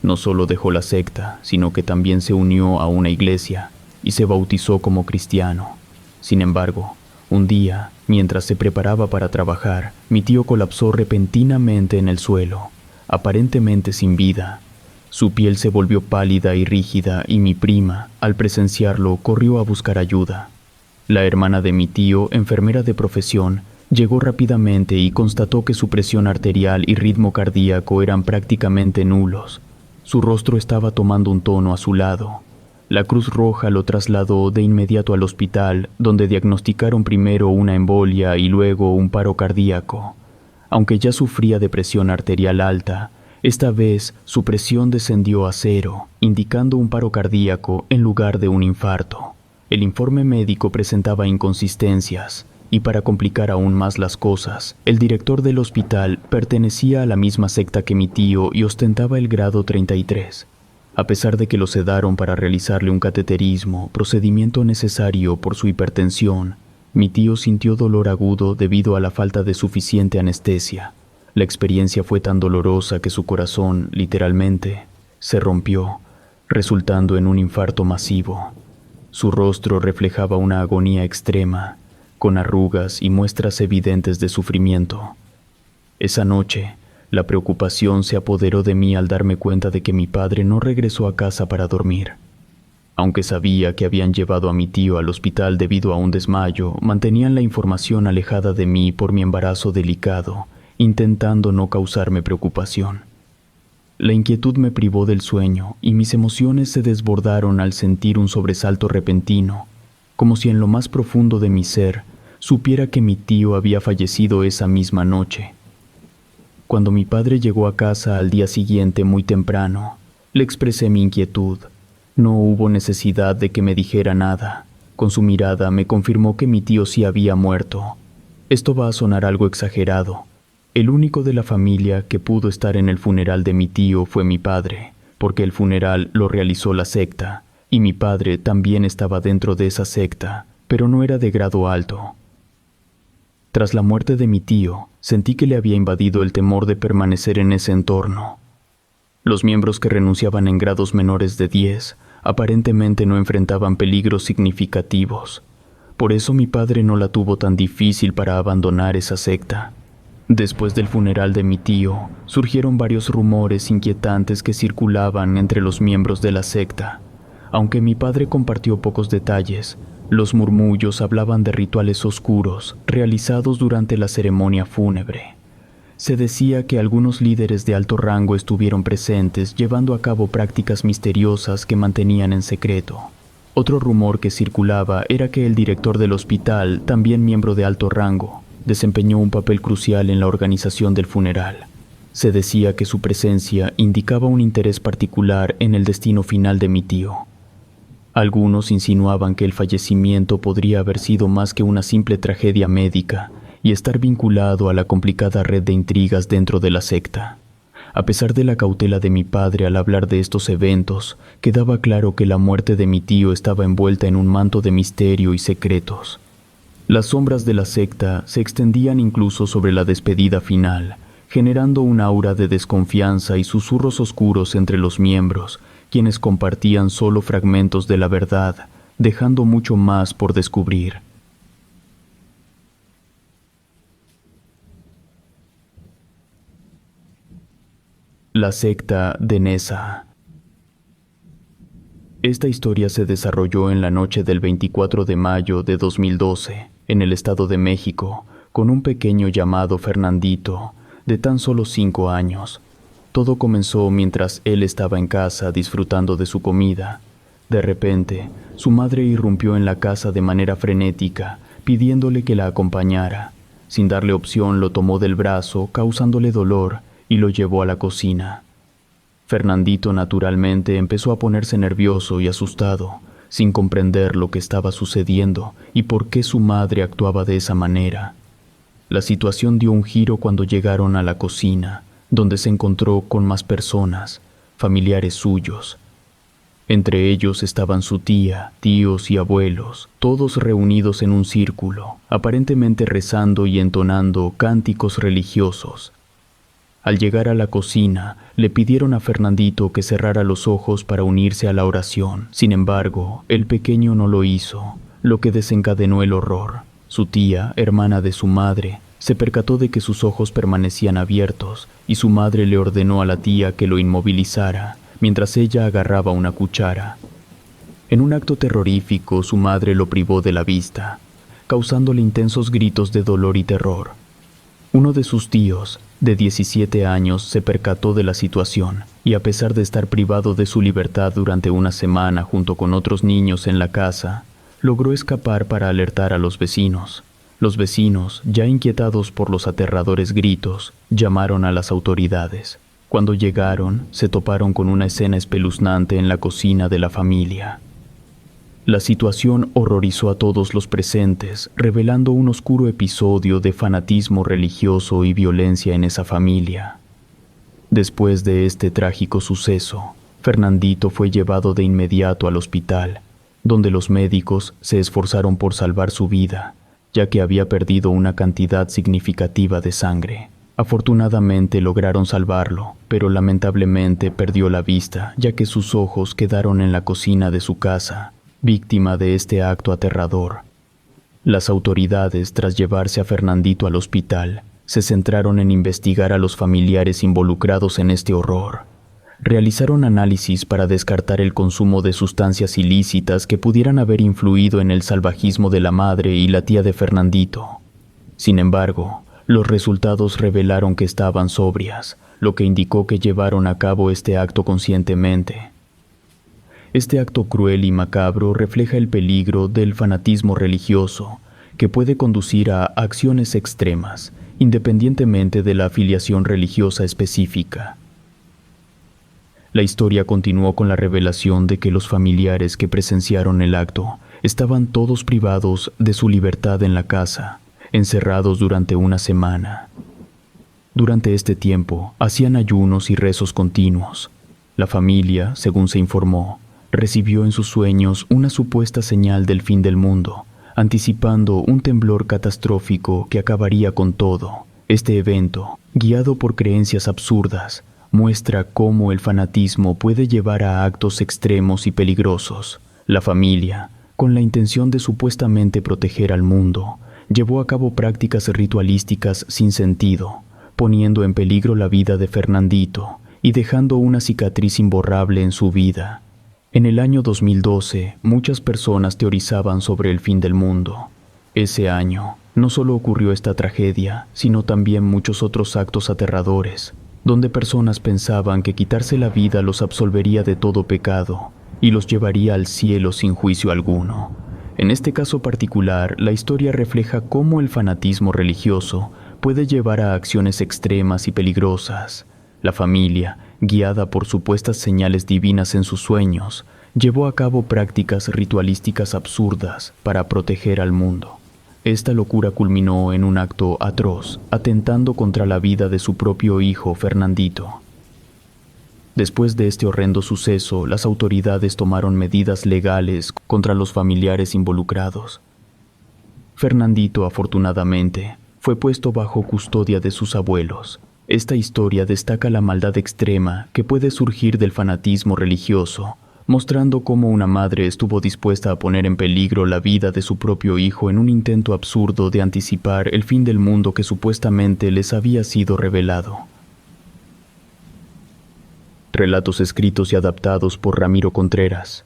A: No solo dejó la secta, sino que también se unió a una iglesia y se bautizó como cristiano. Sin embargo, un día, mientras se preparaba para trabajar, mi tío colapsó repentinamente en el suelo, aparentemente sin vida. Su piel se volvió pálida y rígida y mi prima, al presenciarlo, corrió a buscar ayuda. La hermana de mi tío, enfermera de profesión, llegó rápidamente y constató que su presión arterial y ritmo cardíaco eran prácticamente nulos. Su rostro estaba tomando un tono azulado. La Cruz Roja lo trasladó de inmediato al hospital, donde diagnosticaron primero una embolia y luego un paro cardíaco. Aunque ya sufría de presión arterial alta, esta vez su presión descendió a 0, indicando un paro cardíaco en lugar de un infarto. El informe médico presentaba inconsistencias, y para complicar aún más las cosas, el director del hospital pertenecía a la misma secta que mi tío y ostentaba el grado 33. A pesar de que lo sedaron para realizarle un cateterismo, procedimiento necesario por su hipertensión, mi tío sintió dolor agudo debido a la falta de suficiente anestesia. La experiencia fue tan dolorosa que su corazón, literalmente, se rompió, resultando en un infarto masivo. Su rostro reflejaba una agonía extrema, con arrugas y muestras evidentes de sufrimiento. Esa noche, la preocupación se apoderó de mí al darme cuenta de que mi padre no regresó a casa para dormir. Aunque sabía que habían llevado a mi tío al hospital debido a un desmayo, mantenían la información alejada de mí por mi embarazo delicado, intentando no causarme preocupación. La inquietud me privó del sueño y mis emociones se desbordaron al sentir un sobresalto repentino, como si en lo más profundo de mi ser supiera que mi tío había fallecido esa misma noche. Cuando mi padre llegó a casa al día siguiente muy temprano, le expresé mi inquietud. No hubo necesidad de que me dijera nada. Con su mirada me confirmó que mi tío sí había muerto. Esto va a sonar algo exagerado. El único de la familia que pudo estar en el funeral de mi tío fue mi padre, porque el funeral lo realizó la secta, y mi padre también estaba dentro de esa secta, pero no era de grado alto. Tras la muerte de mi tío, sentí que le había invadido el temor de permanecer en ese entorno. Los miembros que renunciaban en grados menores de 10 aparentemente no enfrentaban peligros significativos. Por eso mi padre no la tuvo tan difícil para abandonar esa secta. Después del funeral de mi tío, surgieron varios rumores inquietantes que circulaban entre los miembros de la secta. Aunque mi padre compartió pocos detalles, los murmullos hablaban de rituales oscuros realizados durante la ceremonia fúnebre. Se decía que algunos líderes de alto rango estuvieron presentes llevando a cabo prácticas misteriosas que mantenían en secreto. Otro rumor que circulaba era que el director del hospital, también miembro de alto rango, desempeñó un papel crucial en la organización del funeral. Se decía que su presencia indicaba un interés particular en el destino final de mi tío. Algunos insinuaban que el fallecimiento podría haber sido más que una simple tragedia médica y estar vinculado a la complicada red de intrigas dentro de la secta. A pesar de la cautela de mi padre al hablar de estos eventos, quedaba claro que la muerte de mi tío estaba envuelta en un manto de misterio y secretos. Las sombras de la secta se extendían incluso sobre la despedida final, generando un aura de desconfianza y susurros oscuros entre los miembros, quienes compartían solo fragmentos de la verdad, dejando mucho más por descubrir. La secta de Neza. Esta historia se desarrolló en la noche del 24 de mayo de 2012, en el Estado de México, con un pequeño llamado Fernandito, de tan solo 5 años. Todo comenzó mientras él estaba en casa disfrutando de su comida. De repente, su madre irrumpió en la casa de manera frenética, pidiéndole que la acompañara. Sin darle opción, lo tomó del brazo, causándole dolor, y lo llevó a la cocina. Fernandito naturalmente empezó a ponerse nervioso y asustado, sin comprender lo que estaba sucediendo y por qué su madre actuaba de esa manera. La situación dio un giro cuando llegaron a la cocina, donde se encontró con más personas, familiares suyos. Entre ellos estaban su tía, tíos y abuelos, todos reunidos en un círculo, aparentemente rezando y entonando cánticos religiosos. Al llegar a la cocina, le pidieron a Fernandito que cerrara los ojos para unirse a la oración. Sin embargo, el pequeño no lo hizo, lo que desencadenó el horror. Su tía, hermana de su madre, se percató de que sus ojos permanecían abiertos y su madre le ordenó a la tía que lo inmovilizara, mientras ella agarraba una cuchara. En un acto terrorífico, su madre lo privó de la vista, causándole intensos gritos de dolor y terror. Uno de sus tíos, de 17 años, se percató de la situación y a pesar de estar privado de su libertad durante una semana junto con otros niños en la casa, logró escapar para alertar a los vecinos. Los vecinos, ya inquietados por los aterradores gritos, llamaron a las autoridades. Cuando llegaron, se toparon con una escena espeluznante en la cocina de la familia. La situación horrorizó a todos los presentes, revelando un oscuro episodio de fanatismo religioso y violencia en esa familia. Después de este trágico suceso, Fernandito fue llevado de inmediato al hospital, donde los médicos se esforzaron por salvar su vida, ya que había perdido una cantidad significativa de sangre. Afortunadamente lograron salvarlo, pero lamentablemente perdió la vista, ya que sus ojos quedaron en la cocina de su casa, víctima de este acto aterrador. Las autoridades, tras llevarse a Fernandito al hospital, se centraron en investigar a los familiares involucrados en este horror. Realizaron análisis para descartar el consumo de sustancias ilícitas que pudieran haber influido en el salvajismo de la madre y la tía de Fernandito. Sin embargo, los resultados revelaron que estaban sobrias, lo que indicó que llevaron a cabo este acto conscientemente. Este acto cruel y macabro refleja el peligro del fanatismo religioso, que puede conducir a acciones extremas independientemente de la afiliación religiosa específica. La historia continuó con la revelación de que los familiares que presenciaron el acto estaban todos privados de su libertad en la casa, encerrados durante una semana. Durante este tiempo, hacían ayunos y rezos continuos. La familia, según se informó, recibió en sus sueños una supuesta señal del fin del mundo, anticipando un temblor catastrófico que acabaría con todo. Este evento, guiado por creencias absurdas, muestra cómo el fanatismo puede llevar a actos extremos y peligrosos. La familia, con la intención de supuestamente proteger al mundo, llevó a cabo prácticas ritualísticas sin sentido, poniendo en peligro la vida de Fernandito y dejando una cicatriz imborrable en su vida. En el año 2012, muchas personas teorizaban sobre el fin del mundo. Ese año, no solo ocurrió esta tragedia, sino también muchos otros actos aterradores, donde personas pensaban que quitarse la vida los absolvería de todo pecado y los llevaría al cielo sin juicio alguno. En este caso particular, la historia refleja cómo el fanatismo religioso puede llevar a acciones extremas y peligrosas. La familia, guiada por supuestas señales divinas en sus sueños, llevó a cabo prácticas ritualísticas absurdas para proteger al mundo. Esta locura culminó en un acto atroz, atentando contra la vida de su propio hijo, Fernandito. Después de este horrendo suceso, las autoridades tomaron medidas legales contra los familiares involucrados. Fernandito, afortunadamente, fue puesto bajo custodia de sus abuelos. Esta historia destaca la maldad extrema que puede surgir del fanatismo religioso, mostrando cómo una madre estuvo dispuesta a poner en peligro la vida de su propio hijo en un intento absurdo de anticipar el fin del mundo que supuestamente les había sido revelado. Relatos escritos y adaptados por Ramiro Contreras.